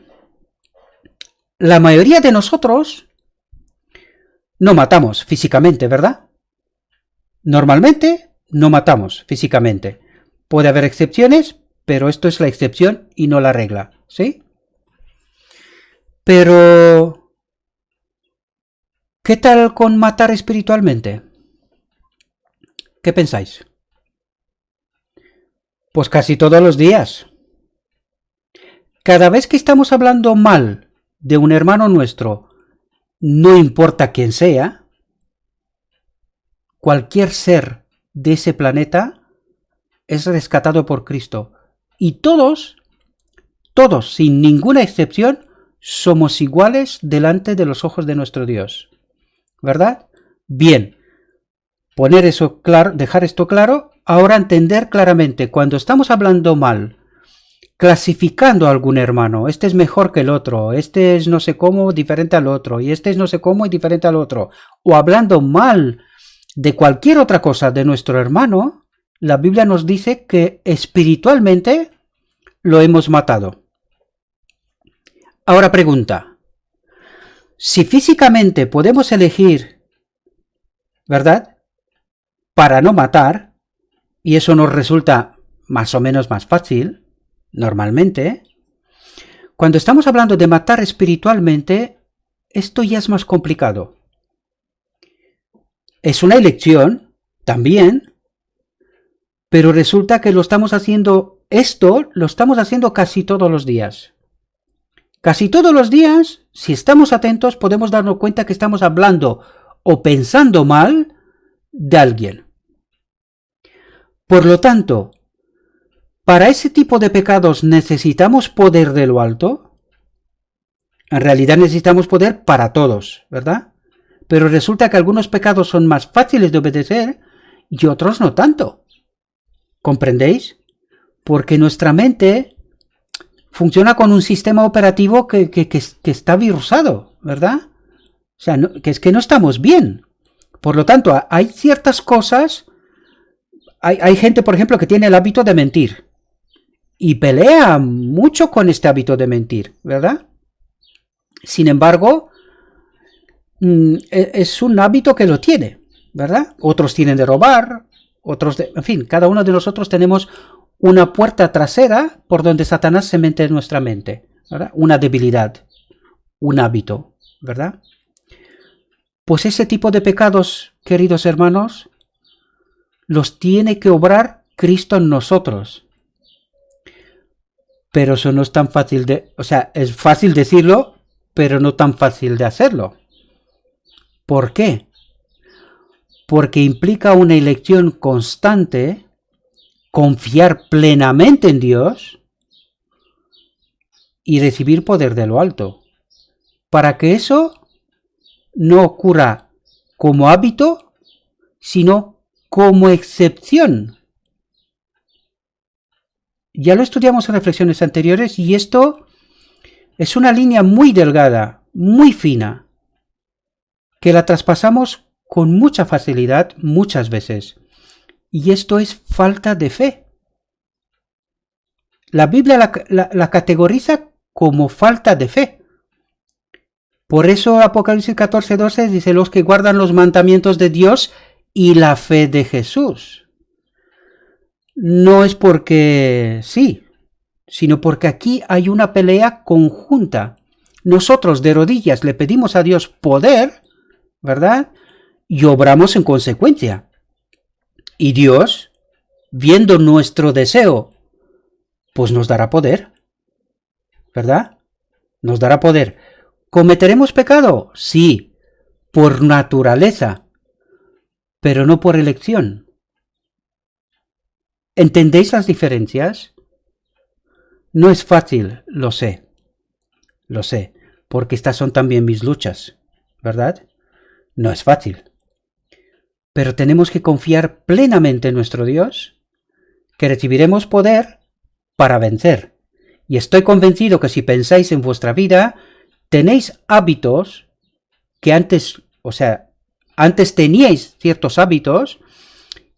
la mayoría de nosotros no matamos físicamente, ¿verdad? Normalmente no matamos físicamente. Puede haber excepciones, pero esto es la excepción y no la regla, ¿sí? Pero, ¿qué tal con matar espiritualmente? ¿Qué pensáis? Pues casi todos los días. Cada vez que estamos hablando mal de un hermano nuestro, no importa quién sea, cualquier ser de ese planeta es rescatado por Cristo. Y todos, sin ninguna excepción, somos iguales delante de los ojos de nuestro Dios. ¿Verdad? Bien, poner eso claro, dejar esto claro, ahora entender claramente, cuando estamos hablando mal, clasificando a algún hermano, este es mejor que el otro, este es no sé cómo diferente al otro, y este es no sé cómo y diferente al otro, o hablando mal de cualquier otra cosa de nuestro hermano, la Biblia nos dice que espiritualmente lo hemos matado. Ahora pregunta, si físicamente podemos elegir, ¿verdad?, para no matar, y eso nos resulta más o menos más fácil, normalmente, cuando estamos hablando de matar espiritualmente, esto ya es más complicado. Es una elección, también, pero resulta que lo estamos haciendo casi todos los días. Casi todos los días, si estamos atentos, podemos darnos cuenta que estamos hablando o pensando mal de alguien. Por lo tanto, ¿para ese tipo de pecados necesitamos poder de lo alto? En realidad necesitamos poder para todos, ¿verdad? Pero resulta que algunos pecados son más fáciles de obedecer y otros no tanto. ¿Comprendéis? Porque nuestra mente funciona con un sistema operativo que está virusado, ¿verdad? O sea, que es que no estamos bien. Por lo tanto, hay ciertas cosas. Hay gente, por ejemplo, que tiene el hábito de mentir. Y pelea mucho con este hábito de mentir, ¿verdad? Sin embargo, es un hábito que lo tiene, ¿verdad? Otros tienen de robar, en fin, cada uno de nosotros tenemos una puerta trasera por donde Satanás se mete en nuestra mente, ¿verdad? Una debilidad, un hábito, ¿verdad? Pues ese tipo de pecados, queridos hermanos, los tiene que obrar Cristo en nosotros. Pero eso no es tan fácil es fácil decirlo, pero no tan fácil de hacerlo. ¿Por qué? Porque implica una elección constante, confiar plenamente en Dios y recibir poder de lo alto. Para que eso no ocurra como hábito, sino como excepción. Ya lo estudiamos en reflexiones anteriores y esto es una línea muy delgada, muy fina, que la traspasamos con mucha facilidad muchas veces. Y esto es falta de fe. La Biblia la categoriza como falta de fe. Por eso Apocalipsis 14:12 dice: los que guardan los mandamientos de Dios y la fe de Jesús. No es porque sí, sino porque aquí hay una pelea conjunta. Nosotros de rodillas le pedimos a Dios poder, ¿verdad? Y obramos en consecuencia. Y Dios, viendo nuestro deseo, pues nos dará poder, ¿verdad? Nos dará poder. ¿Cometeremos pecado? Sí, por naturaleza, pero no por elección. ¿Entendéis las diferencias? No es fácil, lo sé, porque estas son también mis luchas, ¿verdad? No es fácil. Pero tenemos que confiar plenamente en nuestro Dios, que recibiremos poder para vencer. Y estoy convencido que si pensáis en vuestra vida, tenéis hábitos que antes teníais ciertos hábitos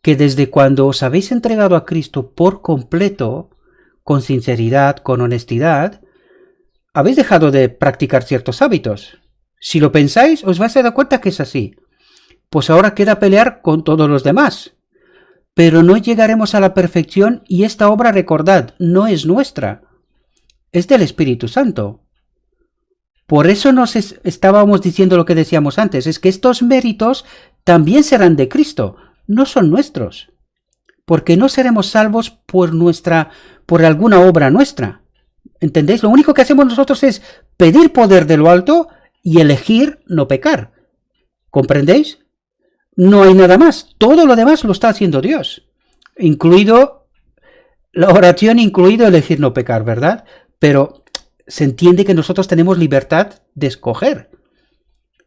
que desde cuando os habéis entregado a Cristo por completo, con sinceridad, con honestidad, habéis dejado de practicar ciertos hábitos. Si lo pensáis, os vais a dar cuenta que es así. Pues ahora queda pelear con todos los demás. Pero no llegaremos a la perfección y esta obra, recordad, no es nuestra. Es del Espíritu Santo. Por eso nos estábamos diciendo lo que decíamos antes, es que estos méritos también serán de Cristo, no son nuestros. Porque no seremos salvos por alguna obra nuestra. ¿Entendéis? Lo único que hacemos nosotros es pedir poder de lo alto y elegir no pecar. ¿Comprendéis? No hay nada más. Todo lo demás lo está haciendo Dios. Incluido la oración, incluido elegir no pecar, ¿verdad? Pero se entiende que nosotros tenemos libertad de escoger.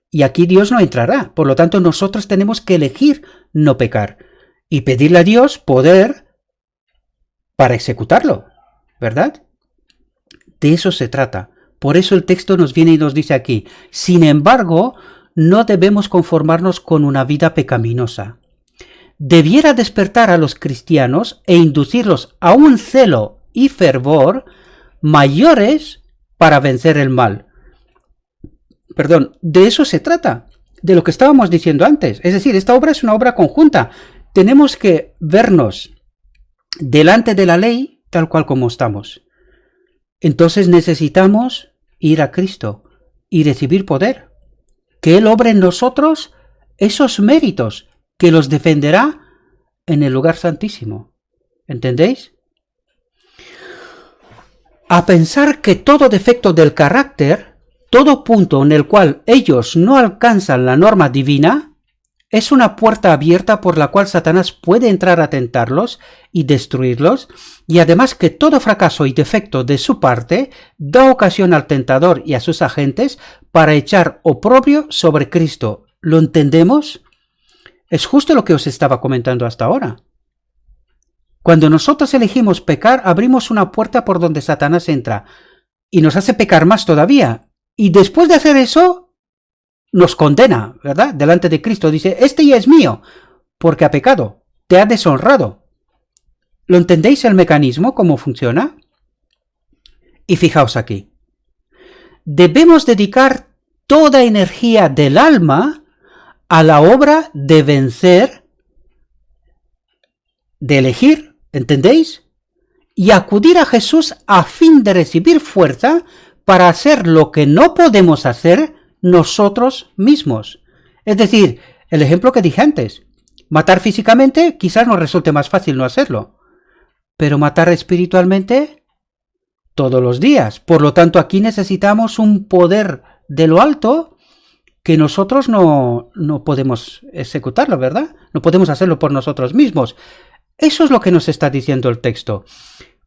Y aquí Dios no entrará. Por lo tanto, nosotros tenemos que elegir no pecar. Y pedirle a Dios poder para ejecutarlo, ¿verdad? De eso se trata. Por eso el texto nos viene y nos dice aquí: sin embargo, no debemos conformarnos con una vida pecaminosa. Debiera despertar a los cristianos e inducirlos a un celo y fervor mayores para vencer el mal. De eso se trata, de lo que estábamos diciendo antes. Es decir, esta obra es una obra conjunta. Tenemos que vernos delante de la ley tal cual como estamos. Entonces necesitamos ir a Cristo y recibir poder. Que Él obre en nosotros esos méritos que los defenderá en el lugar santísimo. ¿Entendéis? A pensar que todo defecto del carácter, todo punto en el cual ellos no alcanzan la norma divina, es una puerta abierta por la cual Satanás puede entrar a tentarlos y destruirlos, y además que todo fracaso y defecto de su parte da ocasión al tentador y a sus agentes para echar oprobio sobre Cristo. ¿Lo entendemos? Es justo lo que os estaba comentando hasta ahora. Cuando nosotros elegimos pecar, abrimos una puerta por donde Satanás entra y nos hace pecar más todavía. Y después de hacer eso, nos condena, ¿verdad? Delante de Cristo. Dice: este ya es mío, porque ha pecado, te ha deshonrado. ¿Lo entendéis el mecanismo, cómo funciona? Y fijaos aquí. Debemos dedicar toda energía del alma a la obra de vencer, de elegir, ¿entendéis? Y acudir a Jesús a fin de recibir fuerza para hacer lo que no podemos hacer nosotros mismos. Es decir, el ejemplo que dije antes: matar físicamente quizás nos resulte más fácil no hacerlo, pero matar espiritualmente todos los días. Por lo tanto, aquí necesitamos un poder de lo alto que nosotros no podemos ejecutarlo, ¿verdad? No podemos hacerlo por nosotros mismos. Eso es lo que nos está diciendo el texto.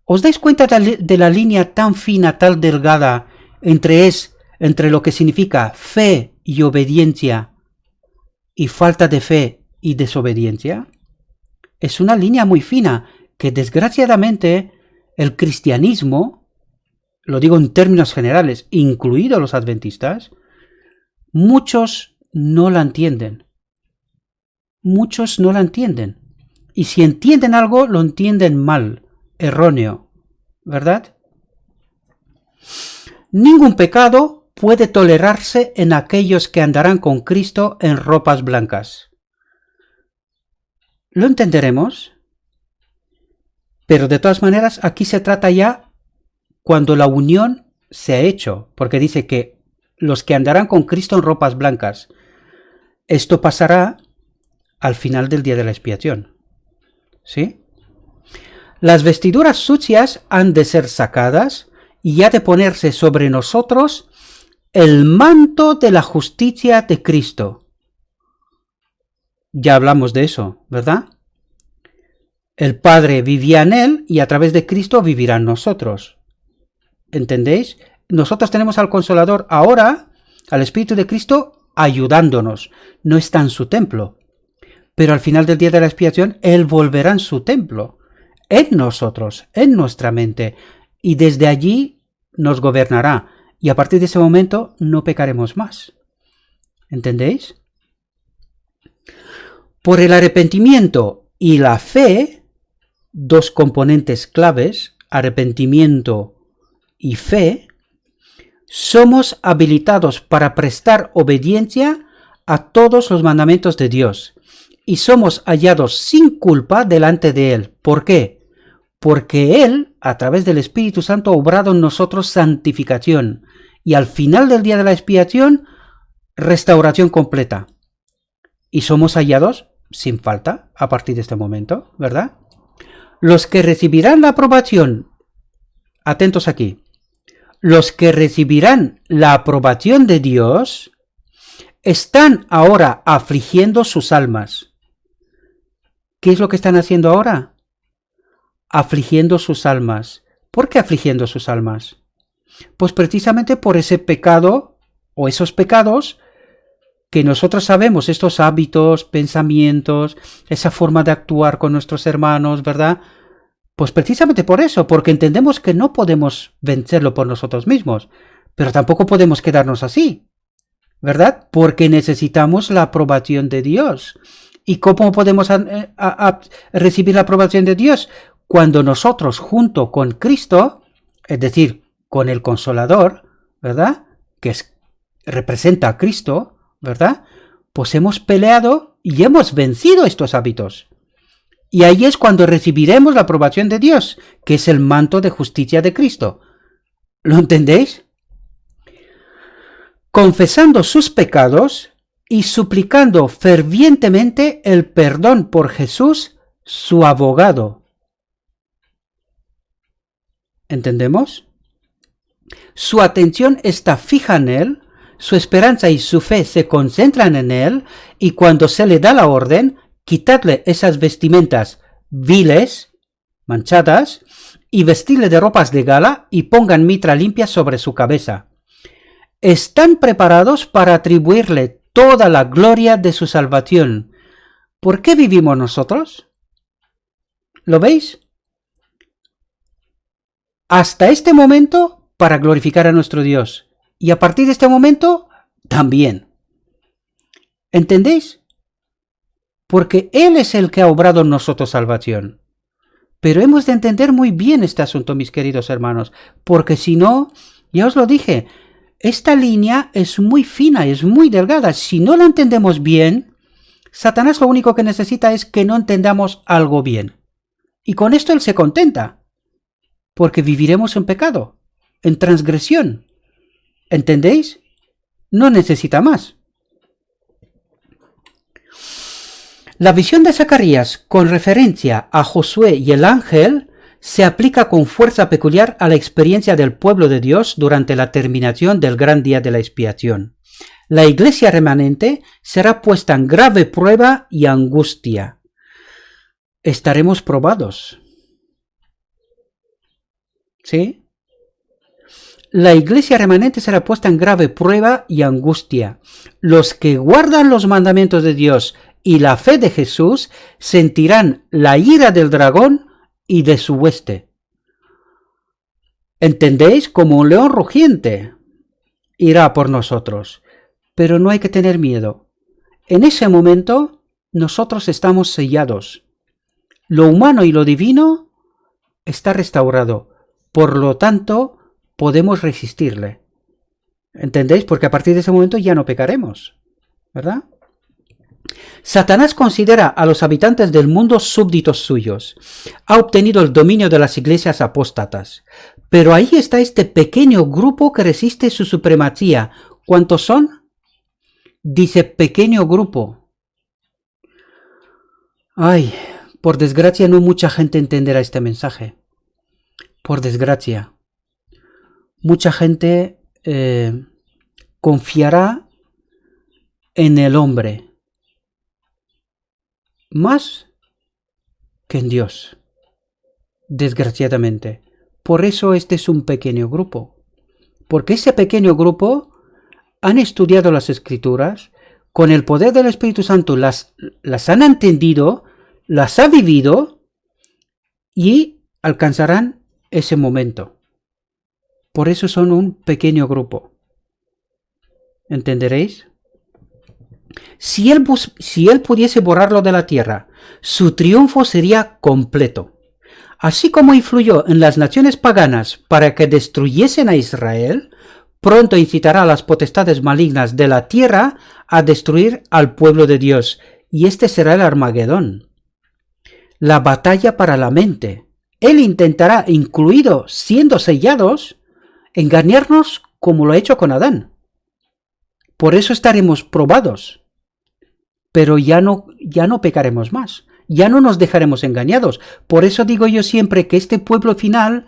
¿Os dais cuenta de la línea tan fina, tan delgada entre lo que significa fe y obediencia y falta de fe y desobediencia? Es una línea muy fina que desgraciadamente el cristianismo, lo digo en términos generales, incluidos los adventistas, muchos no la entienden. Muchos no la entienden. Y si entienden algo, lo entienden mal, erróneo, ¿verdad? Ningún pecado puede tolerarse en aquellos que andarán con Cristo en ropas blancas. ¿Lo entenderemos? Pero de todas maneras, aquí se trata ya cuando la unión se ha hecho, porque dice que los que andarán con Cristo en ropas blancas, esto pasará al final del día de la expiación. ¿Sí? Las vestiduras sucias han de ser sacadas y ha de ponerse sobre nosotros el manto de la justicia de Cristo. Ya hablamos de eso, ¿verdad? El Padre vivía en él y a través de Cristo vivirá en nosotros. ¿Entendéis? Nosotros tenemos al Consolador ahora, al Espíritu de Cristo, ayudándonos. No está en su templo. Pero al final del día de la expiación, Él volverá en su templo, en nosotros, en nuestra mente, y desde allí nos gobernará. Y a partir de ese momento no pecaremos más. ¿Entendéis? Por el arrepentimiento y la fe, dos componentes claves, arrepentimiento y fe, somos habilitados para prestar obediencia a todos los mandamientos de Dios y somos hallados sin culpa delante de Él. ¿Por qué? Porque Él, a través del Espíritu Santo, ha obrado en nosotros santificación y al final del día de la expiación, restauración completa. Y somos hallados sin falta a partir de este momento, ¿verdad? Los que recibirán la aprobación, atentos aquí, los que recibirán la aprobación de Dios están ahora afligiendo sus almas. ¿Qué es lo que están haciendo ahora? Afligiendo sus almas. ¿Por qué afligiendo sus almas? Pues precisamente por ese pecado o esos pecados que nosotros sabemos, estos hábitos, pensamientos, esa forma de actuar con nuestros hermanos, ¿verdad? Pues precisamente por eso, porque entendemos que no podemos vencerlo por nosotros mismos, pero tampoco podemos quedarnos así, ¿verdad? Porque necesitamos la aprobación de Dios. ¿Y cómo podemos recibir la aprobación de Dios? Cuando nosotros, junto con Cristo, es decir, con el Consolador, ¿verdad? Que representa a Cristo, ¿verdad? Pues hemos peleado y hemos vencido estos hábitos. Y ahí es cuando recibiremos la aprobación de Dios, que es el manto de justicia de Cristo. ¿Lo entendéis? Confesando sus pecados y suplicando fervientemente el perdón por Jesús, su abogado. ¿Entendemos? Su atención está fija en Él, su esperanza y su fe se concentran en Él, y cuando se le da la orden, quitadle esas vestimentas viles, manchadas, y vestirle de ropas de gala, y pongan mitra limpia sobre su cabeza. Están preparados para atribuirle toda la gloria de su salvación. ¿Por qué vivimos nosotros? ¿Lo veis? Hasta este momento, para glorificar a nuestro Dios. Y a partir de este momento, también. ¿Entendéis? Porque Él es el que ha obrado en nosotros salvación. Pero hemos de entender muy bien este asunto, mis queridos hermanos, porque si no, ya os lo dije, esta línea es muy fina, es muy delgada. Si no la entendemos bien, Satanás lo único que necesita es que no entendamos algo bien. Y con esto él se contenta, porque viviremos en pecado, en transgresión. ¿Entendéis? No necesita más. La visión de Zacarías con referencia a Josué y el ángel se aplica con fuerza peculiar a la experiencia del pueblo de Dios durante la terminación del gran día de la expiación. La iglesia remanente será puesta en grave prueba y angustia. Estaremos probados. ¿Sí? La iglesia remanente será puesta en grave prueba y angustia. Los que guardan los mandamientos de Dios y la fe de Jesús sentirán la ira del dragón y de su hueste. ¿Entendéis? Como un león rugiente irá por nosotros. Pero no hay que tener miedo. En ese momento nosotros estamos sellados. Lo humano y lo divino está restaurado. Por lo tanto, podemos resistirle. ¿Entendéis? Porque a partir de ese momento ya no pecaremos. ¿Verdad? Satanás considera a los habitantes del mundo súbditos suyos. Ha obtenido el dominio de las iglesias apóstatas. Pero ahí está este pequeño grupo que resiste su supremacía. ¿Cuántos son? Dice pequeño grupo. Ay, por desgracia no mucha gente entenderá este mensaje. Por desgracia. Mucha gente confiará en el hombre más que en Dios, desgraciadamente. Por eso este es un pequeño grupo, porque ese pequeño grupo han estudiado las Escrituras, con el poder del Espíritu Santo las han entendido, las ha vivido y alcanzarán ese momento. Por eso son un pequeño grupo. ¿Entenderéis? Si él pudiese borrarlo de la tierra, su triunfo sería completo. Así como influyó en las naciones paganas para que destruyesen a Israel, pronto incitará a las potestades malignas de la tierra a destruir al pueblo de Dios, y este será el Armagedón, la batalla para la mente. Él intentará, incluido siendo sellados, engañarnos como lo ha hecho con Adán. Por eso estaremos probados. Pero ya no pecaremos más, ya no nos dejaremos engañados. Por eso digo yo siempre que este pueblo final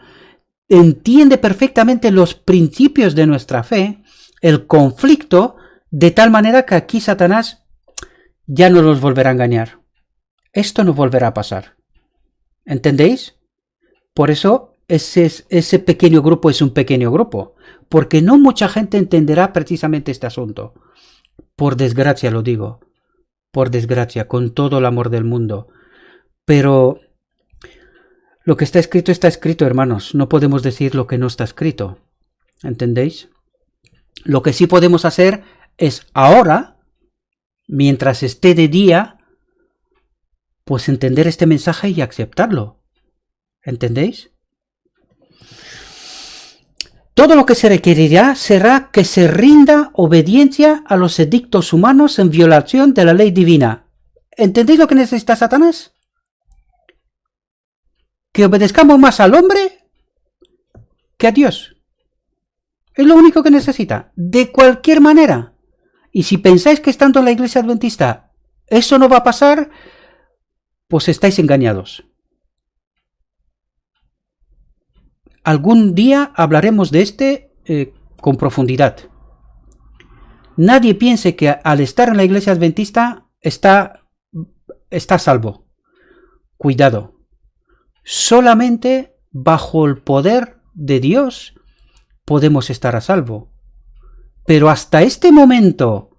entiende perfectamente los principios de nuestra fe, el conflicto, de tal manera que aquí Satanás ya no los volverá a engañar. Esto no volverá a pasar. ¿Entendéis? Por eso ese pequeño grupo es un pequeño grupo, porque no mucha gente entenderá precisamente este asunto. Por desgracia lo digo. Por desgracia, con todo el amor del mundo. Pero lo que está escrito, hermanos. No podemos decir lo que no está escrito. ¿Entendéis? Lo que sí podemos hacer es ahora, mientras esté de día, pues entender este mensaje y aceptarlo. ¿Entendéis? Todo lo que se requerirá será que se rinda obediencia a los edictos humanos en violación de la ley divina. ¿Entendéis lo que necesita Satanás? Que obedezcamos más al hombre que a Dios. Es lo único que necesita. De cualquier manera. Y si pensáis que estando en la iglesia adventista eso no va a pasar, pues estáis engañados. Algún día hablaremos de con profundidad. Nadie piense que al estar en la iglesia adventista está salvo. Cuidado. Solamente bajo el poder de Dios podemos estar a salvo. Pero hasta este momento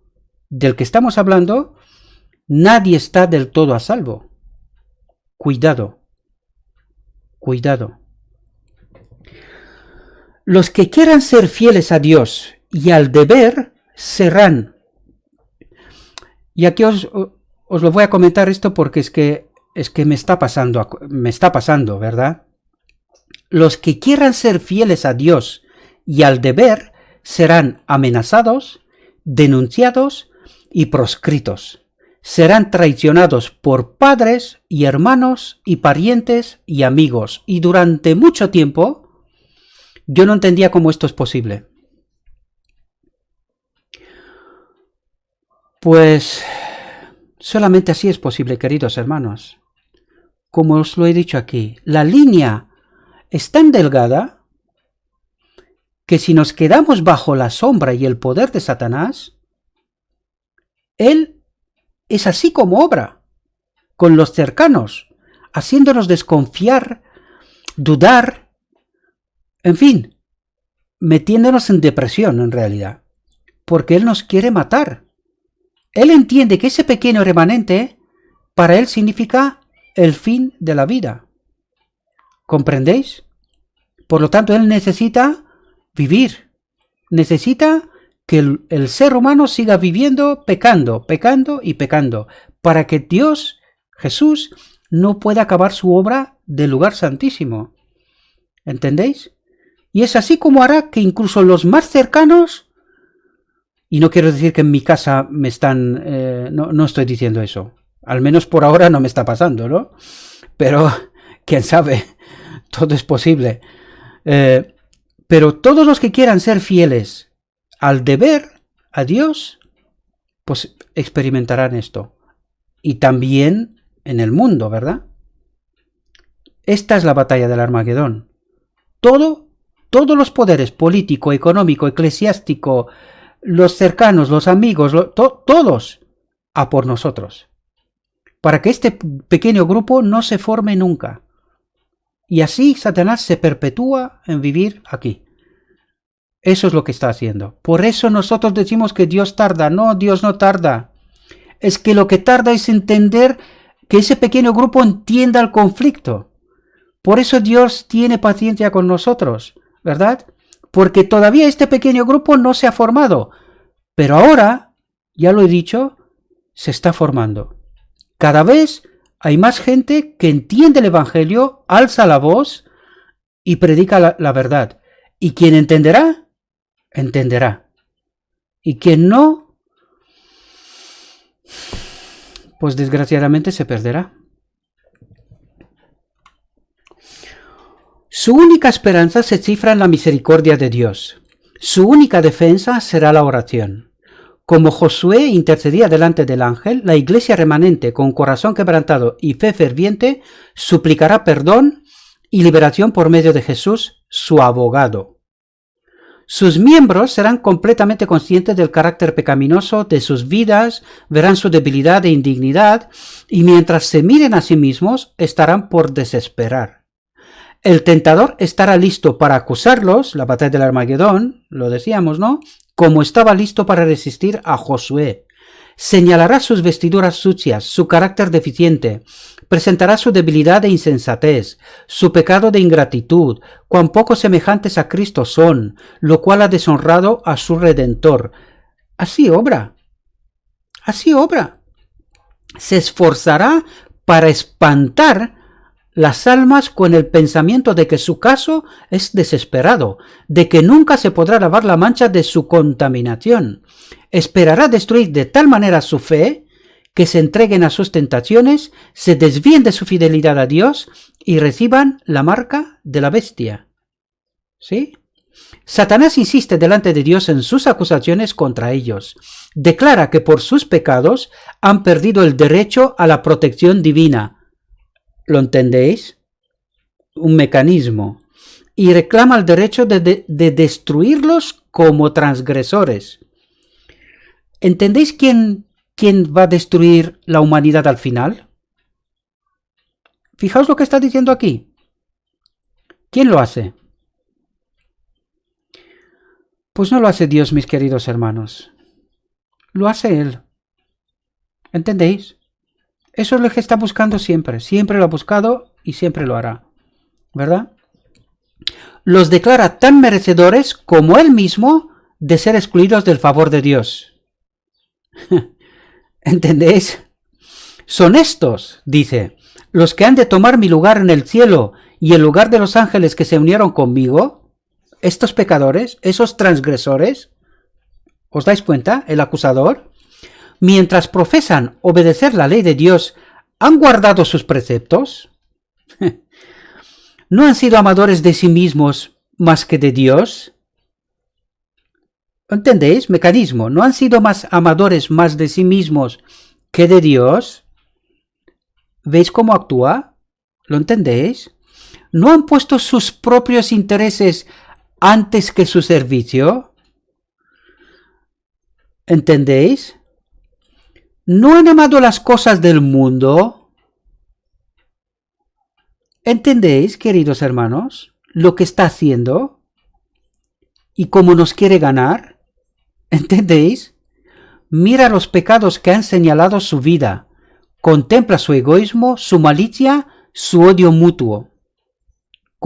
del que estamos hablando, nadie está del todo a salvo. Cuidado. Cuidado. Los que quieran ser fieles a Dios y al deber serán. Y aquí os lo voy a comentar esto porque es que me está pasando, ¿verdad? Los que quieran ser fieles a Dios y al deber serán amenazados, denunciados y proscritos. Serán traicionados por padres y hermanos y parientes y amigos. Y durante mucho tiempo yo no entendía cómo esto es posible. Pues solamente así es posible, queridos hermanos. Como os lo he dicho aquí, la línea es tan delgada que si nos quedamos bajo la sombra y el poder de Satanás, él es así como obra, con los cercanos, haciéndonos desconfiar, dudar, en fin, metiéndonos en depresión en realidad, porque él nos quiere matar. Él entiende que ese pequeño remanente para él significa el fin de la vida. ¿Comprendéis? Por lo tanto, él necesita vivir, necesita que el ser humano siga viviendo pecando, pecando y pecando, para que Dios, Jesús, no pueda acabar su obra del lugar santísimo. ¿Entendéis? Y es así como hará que incluso los más cercanos, y no quiero decir que en mi casa me están, no estoy diciendo eso, al menos por ahora no me está pasando, ¿no? Pero, quién sabe, todo es posible. Pero todos los que quieran ser fieles al deber, a Dios, pues experimentarán esto. Y también en el mundo, ¿verdad? Esta es la batalla del Armagedón. Todos los poderes político, económico, eclesiástico, los cercanos, los amigos, todos a por nosotros. Para que este pequeño grupo no se forme nunca. Y así Satanás se perpetúa en vivir aquí. Eso es lo que está haciendo. Por eso nosotros decimos que Dios tarda. No, Dios no tarda. Es que lo que tarda es entender que ese pequeño grupo entienda el conflicto. Por eso Dios tiene paciencia con nosotros, ¿verdad? Porque todavía este pequeño grupo no se ha formado. Pero ahora, ya lo he dicho, se está formando. Cada vez hay más gente que entiende el Evangelio, alza la voz y predica la verdad. Y quien entenderá, entenderá. Y quien no, pues desgraciadamente se perderá. Su única esperanza se cifra en la misericordia de Dios. Su única defensa será la oración. Como Josué intercedía delante del ángel, la iglesia remanente con corazón quebrantado y fe ferviente suplicará perdón y liberación por medio de Jesús, su abogado. Sus miembros serán completamente conscientes del carácter pecaminoso de sus vidas, verán su debilidad e indignidad, y mientras se miren a sí mismos, estarán por desesperar. El tentador estará listo para acusarlos, la batalla del Armagedón, lo decíamos, ¿no? Como estaba listo para resistir a Josué. Señalará sus vestiduras sucias, su carácter deficiente, presentará su debilidad e insensatez, su pecado de ingratitud, cuán poco semejantes a Cristo son, lo cual ha deshonrado a su Redentor. Así obra. Así obra. Se esforzará para espantar las almas con el pensamiento de que su caso es desesperado, de que nunca se podrá lavar la mancha de su contaminación. Esperará destruir de tal manera su fe que se entreguen a sus tentaciones, se desvíen de su fidelidad a Dios y reciban la marca de la bestia. ¿Sí? Satanás insiste delante de Dios en sus acusaciones contra ellos. Declara que por sus pecados han perdido el derecho a la protección divina. ¿Lo entendéis? Un mecanismo. Y reclama el derecho de destruirlos como transgresores. ¿Entendéis quién va a destruir la humanidad al final? Fijaos lo que está diciendo aquí. ¿Quién lo hace? Pues no lo hace Dios, mis queridos hermanos. Lo hace Él. ¿Entendéis? Eso es lo que está buscando siempre. Siempre lo ha buscado y siempre lo hará. ¿Verdad? Los declara tan merecedores como Él mismo de ser excluidos del favor de Dios. ¿Entendéis? Son estos, dice, los que han de tomar mi lugar en el cielo y el lugar de los ángeles que se unieron conmigo. Estos pecadores, esos transgresores. ¿Os dais cuenta? El acusador. Mientras profesan obedecer la ley de Dios, ¿han guardado sus preceptos? ¿No han sido amadores de sí mismos más que de Dios? ¿Entendéis? Mecanismo. ¿No han sido más amadores más de sí mismos que de Dios? ¿Veis cómo actúa? ¿Lo entendéis? ¿No han puesto sus propios intereses antes que su servicio? ¿Entendéis? ¿No han amado las cosas del mundo? ¿Entendéis, queridos hermanos, lo que está haciendo? ¿Y cómo nos quiere ganar? ¿Entendéis? Mira los pecados que han señalado su vida. Contempla su egoísmo, su malicia, su odio mutuo.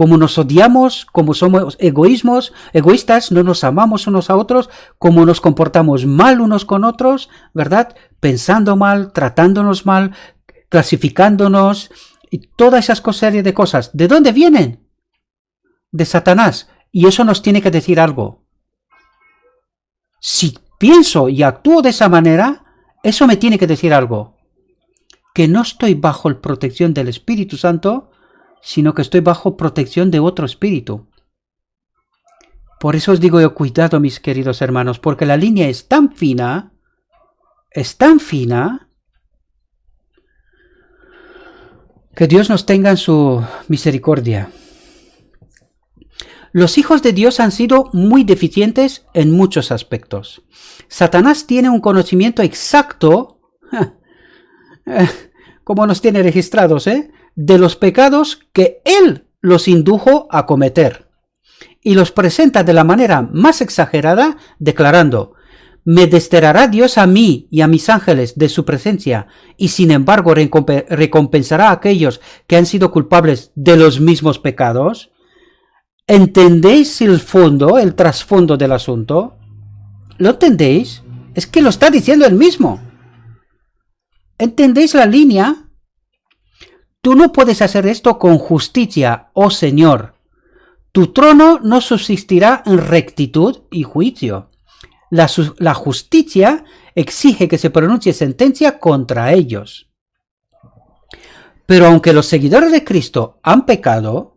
como nos odiamos, como somos egoístas, no nos amamos unos a otros, como nos comportamos mal unos con otros, ¿verdad? Pensando mal, tratándonos mal, clasificándonos y todas esas serie de cosas. ¿De dónde vienen? De Satanás. Y eso nos tiene que decir algo. Si pienso y actúo de esa manera, eso me tiene que decir algo. Que no estoy bajo la protección del Espíritu Santo, sino que estoy bajo protección de otro espíritu. Por eso os digo yo, cuidado, mis queridos hermanos, porque la línea es tan fina, que Dios nos tenga en su misericordia. Los hijos de Dios han sido muy deficientes en muchos aspectos. Satanás tiene un conocimiento exacto, como nos tiene registrados, de los pecados que él los indujo a cometer. Y los presenta de la manera más exagerada, declarando: me desterrará Dios a mí y a mis ángeles de su presencia, y sin embargo recompensará a aquellos que han sido culpables de los mismos pecados. ¿Entendéis el fondo, el trasfondo del asunto? ¿Lo entendéis? Es que lo está diciendo él mismo. ¿Entendéis la línea? Tú no puedes hacer esto con justicia, oh Señor. Tu trono no subsistirá en rectitud y juicio. La justicia exige que se pronuncie sentencia contra ellos. Pero aunque los seguidores de Cristo han pecado,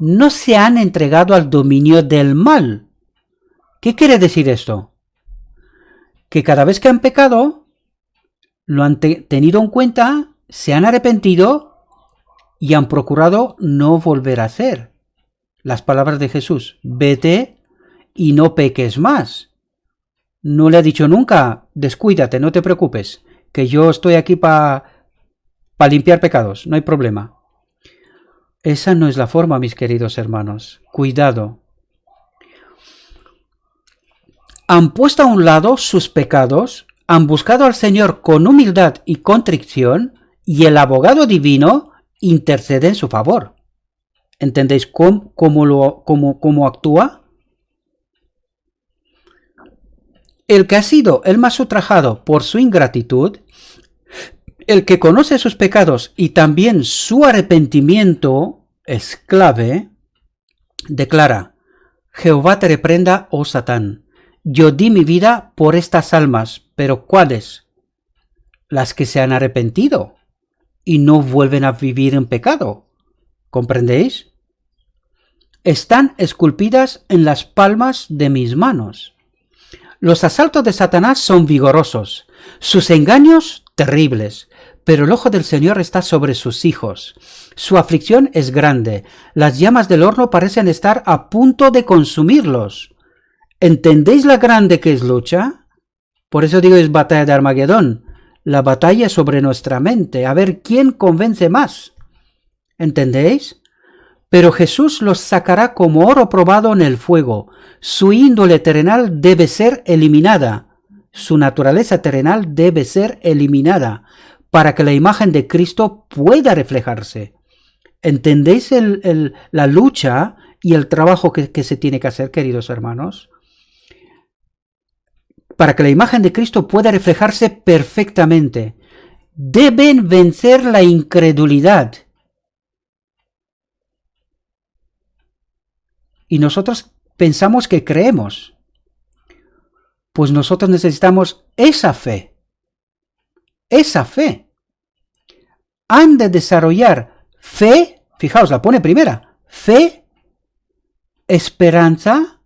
no se han entregado al dominio del mal. ¿Qué quiere decir esto? Que cada vez que han pecado, lo han tenido en cuenta, se han arrepentido y han procurado no volver a hacer. Las palabras de Jesús: vete y no peques más. No le ha dicho nunca: descuídate, no te preocupes, que yo estoy aquí para limpiar pecados, no hay problema. Esa no es la forma, mis queridos hermanos. Cuidado. Han puesto a un lado sus pecados, han buscado al Señor con humildad y contrición, y el abogado divino intercede en su favor. ¿Entendéis cómo actúa? El que ha sido el más ultrajado por su ingratitud, el que conoce sus pecados y también su arrepentimiento es clave, declara: Jehová te reprenda, oh Satán. Yo di mi vida por estas almas, pero ¿cuáles? Las que se han arrepentido y no vuelven a vivir en pecado. ¿Comprendéis? Están esculpidas en las palmas de mis manos. Los asaltos de Satanás son vigorosos, sus engaños terribles, pero el ojo del Señor está sobre sus hijos. Su aflicción es grande, las llamas del horno parecen estar a punto de consumirlos. ¿Entendéis la grande que es lucha? Por eso digo, es batalla de Armagedón, la batalla sobre nuestra mente, a ver quién convence más. ¿Entendéis? Pero Jesús los sacará como oro probado en el fuego. Su índole terrenal debe ser eliminada. Su naturaleza terrenal debe ser eliminada para que la imagen de Cristo pueda reflejarse. ¿Entendéis la lucha y el trabajo que se tiene que hacer, queridos hermanos? Para que la imagen de Cristo pueda reflejarse perfectamente, deben vencer la incredulidad. Y nosotros pensamos que creemos. Pues nosotros necesitamos esa fe. Esa fe. Han de desarrollar fe, fijaos, la pone primera, fe, esperanza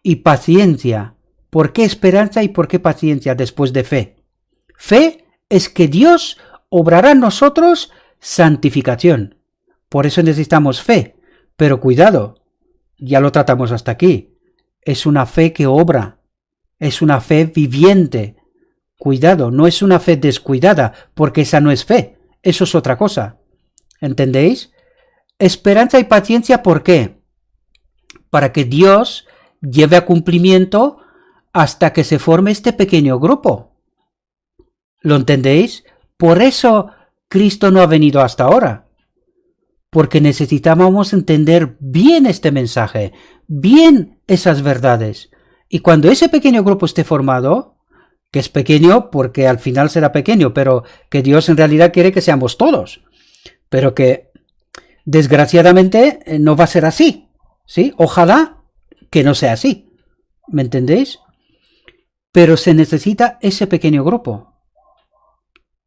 y paciencia. ¿Por qué esperanza y por qué paciencia después de fe? Fe es que Dios obrará en nosotros santificación. Por eso necesitamos fe. Pero cuidado, ya lo tratamos hasta aquí. Es una fe que obra. Es una fe viviente. Cuidado, no es una fe descuidada, porque esa no es fe. Eso es otra cosa. ¿Entendéis? Esperanza y paciencia, ¿por qué? Para que Dios lleve a cumplimiento hasta que se forme este pequeño grupo. ¿Lo entendéis? Por eso Cristo no ha venido hasta ahora. porque necesitábamos entender bien este mensaje, bien esas verdades. Y cuando ese pequeño grupo esté formado, que es pequeño porque al final será pequeño, pero que Dios en realidad quiere que seamos todos, pero que desgraciadamente no va a ser así, ¿sí? Ojalá que no sea así, ¿me entendéis? Pero se necesita ese pequeño grupo.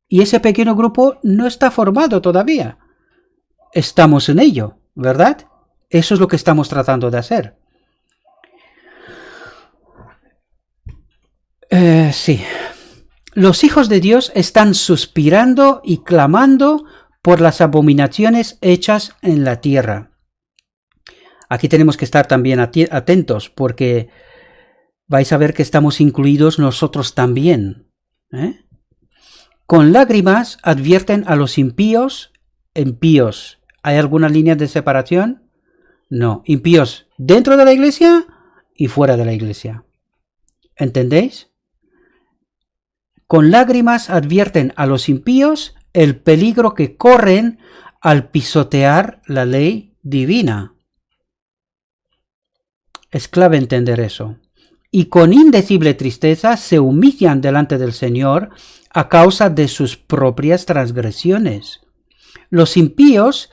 Y ese pequeño grupo no está formado todavía. Estamos en ello, ¿verdad? Eso es lo que estamos tratando de hacer. Sí. Los hijos de Dios están suspirando y clamando por las abominaciones hechas en la tierra. Aquí tenemos que estar también atentos, porque vais a ver que estamos incluidos nosotros también. Con lágrimas advierten a los impíos. ¿Hay alguna línea de separación? No. Impíos dentro de la iglesia y fuera de la iglesia. ¿Entendéis? Con lágrimas advierten a los impíos el peligro que corren al pisotear la ley divina. Es clave entender eso. Y con indecible tristeza se humillan delante del Señor a causa de sus propias transgresiones. Los impíos,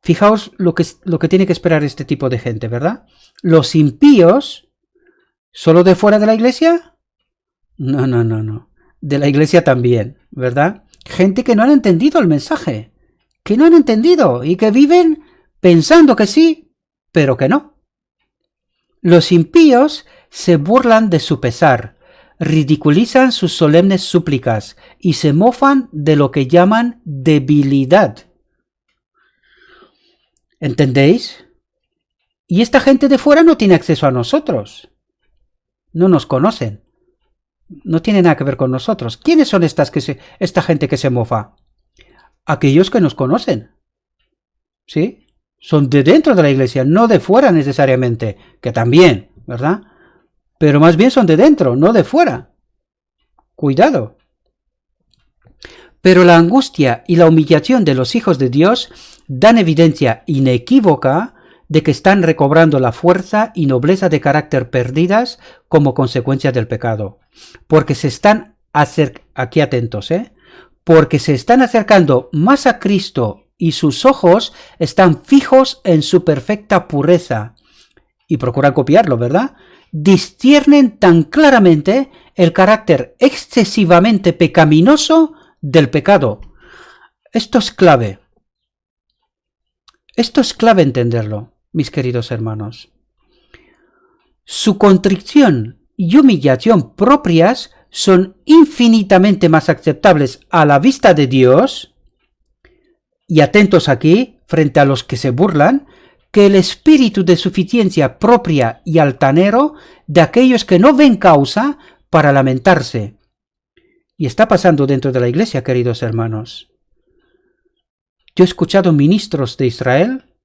fijaos lo que tiene que esperar este tipo de gente, ¿verdad? Los impíos, ¿solo de fuera de la iglesia? No. De la iglesia también, ¿verdad? Gente que no han entendido el mensaje, que no han entendido y que viven pensando que sí, pero que no. Los impíos se burlan de su pesar, ridiculizan sus solemnes súplicas y se mofan de lo que llaman debilidad. ¿Entendéis? Y esta gente de fuera no tiene acceso a nosotros. No nos conocen. No tiene nada que ver con nosotros. ¿Quiénes son esta gente que se mofa? Aquellos que nos conocen. ¿Sí? Son de dentro de la iglesia, no de fuera necesariamente, que también, ¿verdad? Pero más bien son de dentro, no de fuera. Cuidado. Pero la angustia y la humillación de los hijos de Dios dan evidencia inequívoca de que están recobrando la fuerza y nobleza de carácter perdidas como consecuencia del pecado. Porque se están aquí atentos, porque se están acercando más a Cristo y sus ojos están fijos en su perfecta pureza. Y procuran copiarlo, ¿verdad? Disciernen tan claramente el carácter excesivamente pecaminoso del pecado. Esto es clave. Esto es clave entenderlo, mis queridos hermanos. Su contrición y humillación propias son infinitamente más aceptables a la vista de Dios, y atentos aquí, frente a los que se burlan, que el espíritu de suficiencia propia y altanero de aquellos que no ven causa para lamentarse. Y está pasando dentro de la iglesia, queridos hermanos. Yo he escuchado ministros de Israel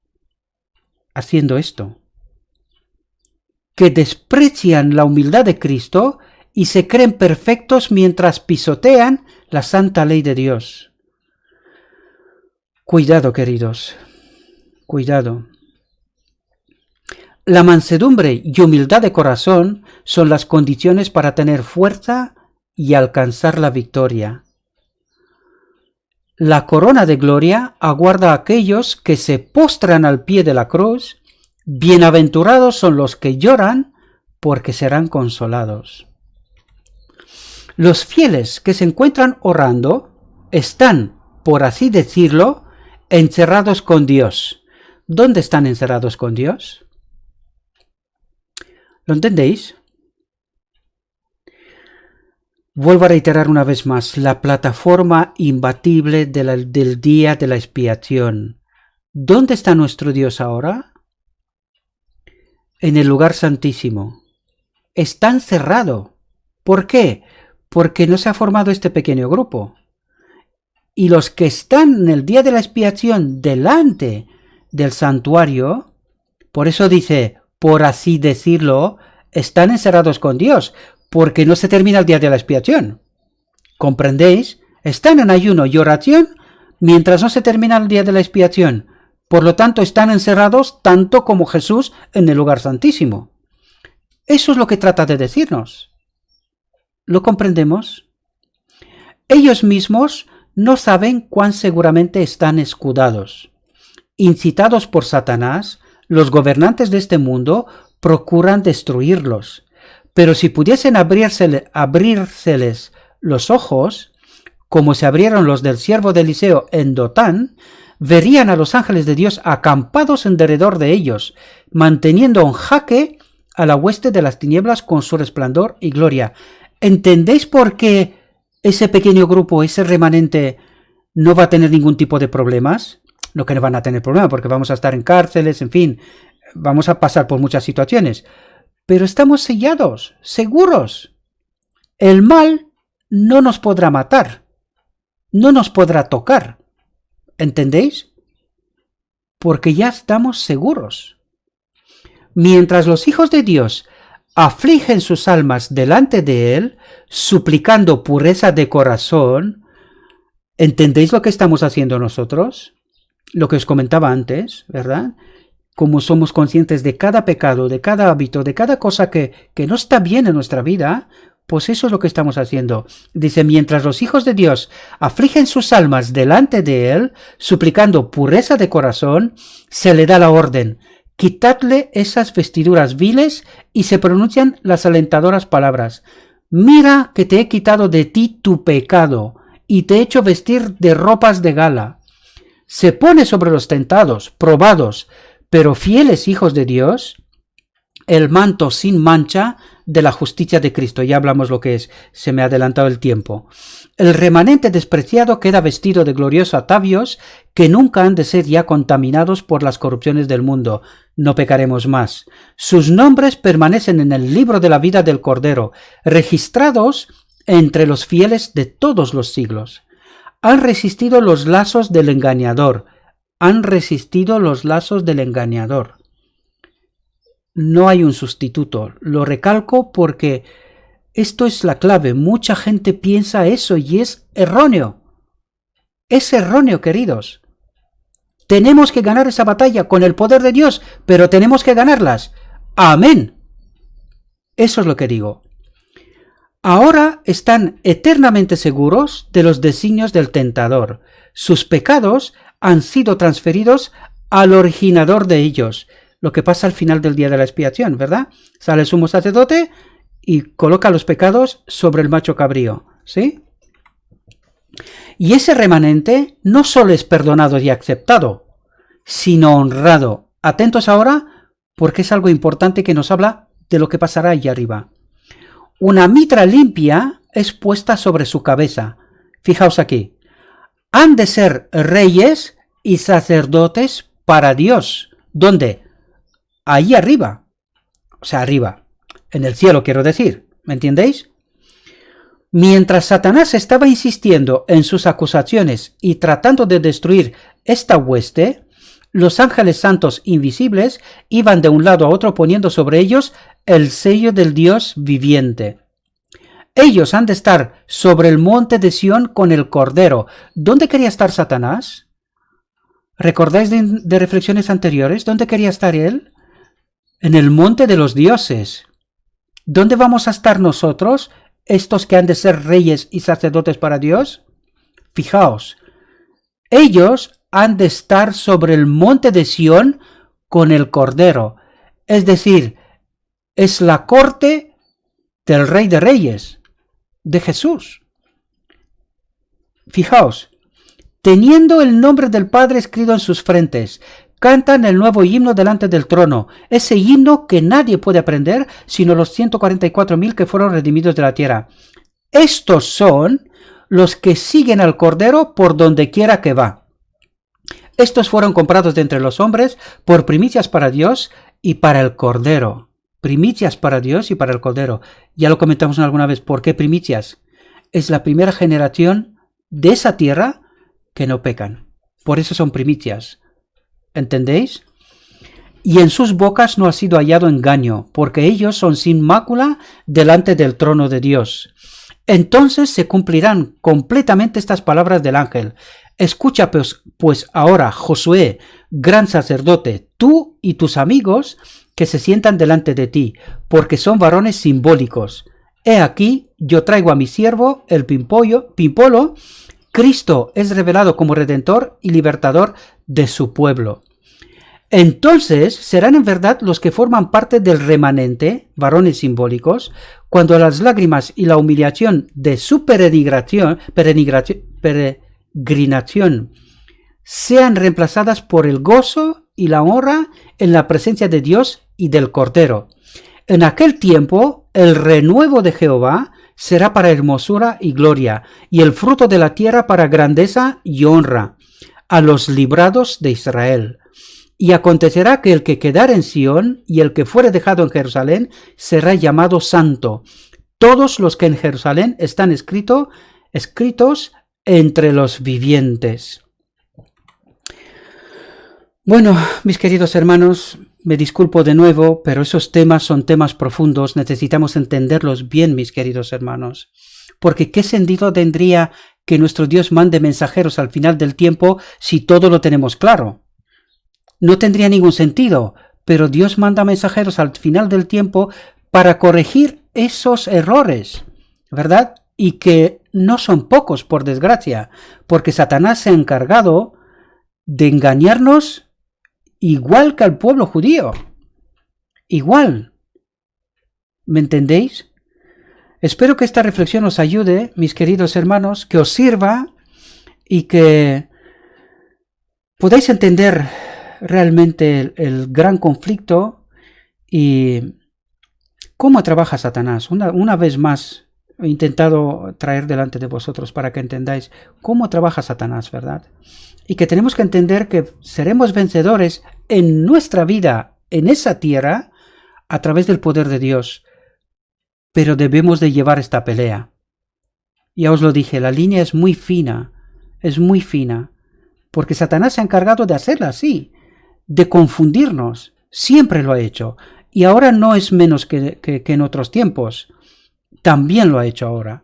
haciendo esto, que desprecian la humildad de Cristo y se creen perfectos mientras pisotean la santa ley de Dios. Cuidado, queridos, cuidado. La mansedumbre y humildad de corazón son las condiciones para tener fuerza y alcanzar la victoria. La corona de gloria aguarda a aquellos que se postran al pie de la cruz. Bienaventurados son los que lloran, porque serán consolados. Los fieles que se encuentran orando están, por así decirlo, encerrados con Dios. ¿Dónde están encerrados con Dios? ¿Lo entendéis? Vuelvo a reiterar una vez más, la plataforma imbatible del día de la expiación. ¿Dónde está nuestro Dios ahora? En el lugar santísimo. Está encerrado. ¿Por qué? Porque no se ha formado este pequeño grupo. Y los que están en el día de la expiación delante del santuario, por eso dice, por así decirlo, están encerrados con Dios, porque no se termina el día de la expiación. ¿Comprendéis? Están en ayuno y oración, mientras no se termina el día de la expiación. Por lo tanto, están encerrados tanto como Jesús en el lugar santísimo. Eso es lo que trata de decirnos. ¿Lo comprendemos? Ellos mismos no saben cuán seguramente están escudados. Incitados por Satanás, los gobernantes de este mundo procuran destruirlos. Pero si pudiesen abrírseles los ojos, como se abrieron los del siervo de Eliseo en Dotán, verían a los ángeles de Dios acampados en derredor de ellos, manteniendo en jaque a la hueste de las tinieblas con su resplandor y gloria. ¿Entendéis por qué ese pequeño grupo, ese remanente, no va a tener ningún tipo de problemas? No que no van a tener problemas, porque vamos a estar en cárceles, en fin, vamos a pasar por muchas situaciones. Pero estamos sellados, seguros. El mal no nos podrá matar, no nos podrá tocar. ¿Entendéis? Porque ya estamos seguros. Mientras los hijos de Dios afligen sus almas delante de Él, suplicando pureza de corazón, ¿entendéis lo que estamos haciendo nosotros? Lo que os comentaba antes, ¿verdad? Como somos conscientes de cada pecado, de cada hábito, de cada cosa que no está bien en nuestra vida, pues eso es lo que estamos haciendo. Dice, mientras los hijos de Dios afligen sus almas delante de Él, suplicando pureza de corazón, se le da la orden: quitadle esas vestiduras viles, y se pronuncian las alentadoras palabras: mira que te he quitado de ti tu pecado, y te he hecho vestir de ropas de gala. Se pone sobre los tentados, probados, pero fieles hijos de Dios, el manto sin mancha de la justicia de Cristo. Ya hablamos lo que es, se me ha adelantado el tiempo. El remanente despreciado queda vestido de gloriosos atavios que nunca han de ser ya contaminados por las corrupciones del mundo. No pecaremos más. Sus nombres permanecen en el libro de la vida del Cordero, registrados entre los fieles de todos los siglos. Han resistido los lazos del engañador. Han resistido los lazos del engañador. No hay un sustituto. Lo recalco porque esto es la clave. Mucha gente piensa eso y es erróneo. Es erróneo, queridos. Tenemos que ganar esa batalla con el poder de Dios, pero tenemos que ganarlas. Amén. Eso es lo que digo. Ahora están eternamente seguros de los designios del tentador. Sus pecados han sido transferidos al originador de ellos. Lo que pasa al final del día de la expiación, ¿verdad? Sale el sumo sacerdote y coloca los pecados sobre el macho cabrío, ¿sí? Y ese remanente no solo es perdonado y aceptado, sino honrado. Atentos ahora, porque es algo importante que nos habla de lo que pasará allá arriba. Una mitra limpia es puesta sobre su cabeza. Fijaos aquí. Han de ser reyes y sacerdotes para Dios. ¿Dónde? Ahí arriba. O sea, arriba. En el cielo, quiero decir. ¿Me entendéis? Mientras Satanás estaba insistiendo en sus acusaciones y tratando de destruir esta hueste, los ángeles santos invisibles iban de un lado a otro poniendo sobre ellos el sello del Dios viviente. Ellos han de estar sobre el monte de Sión con el Cordero. ¿Dónde quería estar Satanás? ¿Recordáis de reflexiones anteriores? ¿Dónde quería estar él? En el monte de los dioses. ¿Dónde vamos a estar nosotros, estos que han de ser reyes y sacerdotes para Dios? Fijaos, ellos han de estar sobre el monte de Sión con el Cordero. Es decir, es la corte del Rey de Reyes, de Jesús. Fijaos, teniendo el nombre del Padre escrito en sus frentes, cantan el nuevo himno delante del trono, ese himno que nadie puede aprender sino los 144.000 que fueron redimidos de la tierra. Estos son los que siguen al Cordero por donde quiera que va. Estos fueron comprados de entre los hombres por primicias para Dios y para el Cordero. Primicias para Dios y para el Cordero. Ya lo comentamos alguna vez. ¿Por qué primicias? Es la primera generación de esa tierra que no pecan. Por eso son primicias. ¿Entendéis? Y en sus bocas no ha sido hallado engaño, porque ellos son sin mácula delante del trono de Dios. Entonces se cumplirán completamente estas palabras del ángel. Escucha pues ahora, Josué, gran sacerdote, tú y tus amigos que se sientan delante de ti, porque son varones simbólicos. He aquí, yo traigo a mi siervo, el Pimpolo. Cristo es revelado como Redentor y Libertador de su pueblo. Entonces serán en verdad los que forman parte del remanente, varones simbólicos, cuando las lágrimas y la humillación de su peregrinación sean reemplazadas por el gozo y la honra en la presencia de Dios y del Cordero. En aquel tiempo, el renuevo de Jehová será para hermosura y gloria, y el fruto de la tierra para grandeza y honra, a los librados de Israel. Y acontecerá que el que quedare en Sión y el que fuere dejado en Jerusalén será llamado santo. Todos los que en Jerusalén están escritos entre los vivientes. Bueno, mis queridos hermanos, me disculpo de nuevo, pero esos temas son temas profundos, necesitamos entenderlos bien, mis queridos hermanos. Porque ¿qué sentido tendría que nuestro Dios mande mensajeros al final del tiempo si todo lo tenemos claro? No tendría ningún sentido, pero Dios manda mensajeros al final del tiempo para corregir esos errores, ¿verdad? Y que no son pocos, por desgracia, porque Satanás se ha encargado de engañarnos igual que al pueblo judío. Igual. ¿Me entendéis? Espero que esta reflexión os ayude, mis queridos hermanos, que os sirva y que podáis entender realmente el gran conflicto y cómo trabaja Satanás. Una vez más he intentado traer delante de vosotros para que entendáis cómo trabaja Satanás, ¿verdad? Y que tenemos que entender que seremos vencedores en nuestra vida, en esa tierra, a través del poder de Dios. Pero debemos de llevar esta pelea. Ya os lo dije, la línea es muy fina, porque Satanás se ha encargado de hacerla así, de confundirnos, siempre lo ha hecho, y ahora no es menos que en otros tiempos, también lo ha hecho ahora.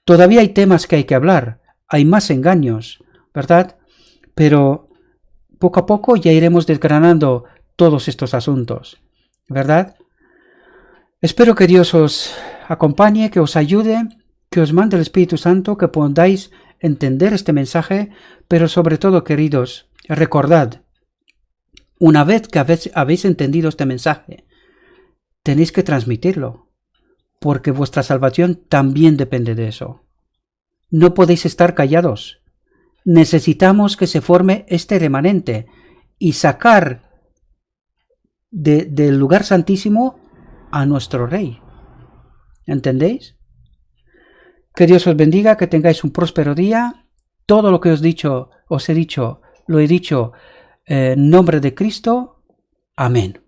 Todavía hay temas que hay que hablar, hay más engaños, ¿verdad? Pero poco a poco ya iremos desgranando todos estos asuntos, ¿verdad? Espero que Dios os acompañe, que os ayude, que os mande el Espíritu Santo, que podáis entender este mensaje, pero sobre todo, queridos, recordad, una vez que habéis entendido este mensaje, tenéis que transmitirlo, porque vuestra salvación también depende de eso. No podéis estar callados. Necesitamos que se forme este remanente y sacar del lugar santísimo a nuestro Rey. ¿Entendéis? Que Dios os bendiga, que tengáis un próspero día. Todo lo que os he dicho, lo he dicho en nombre de Cristo. Amén.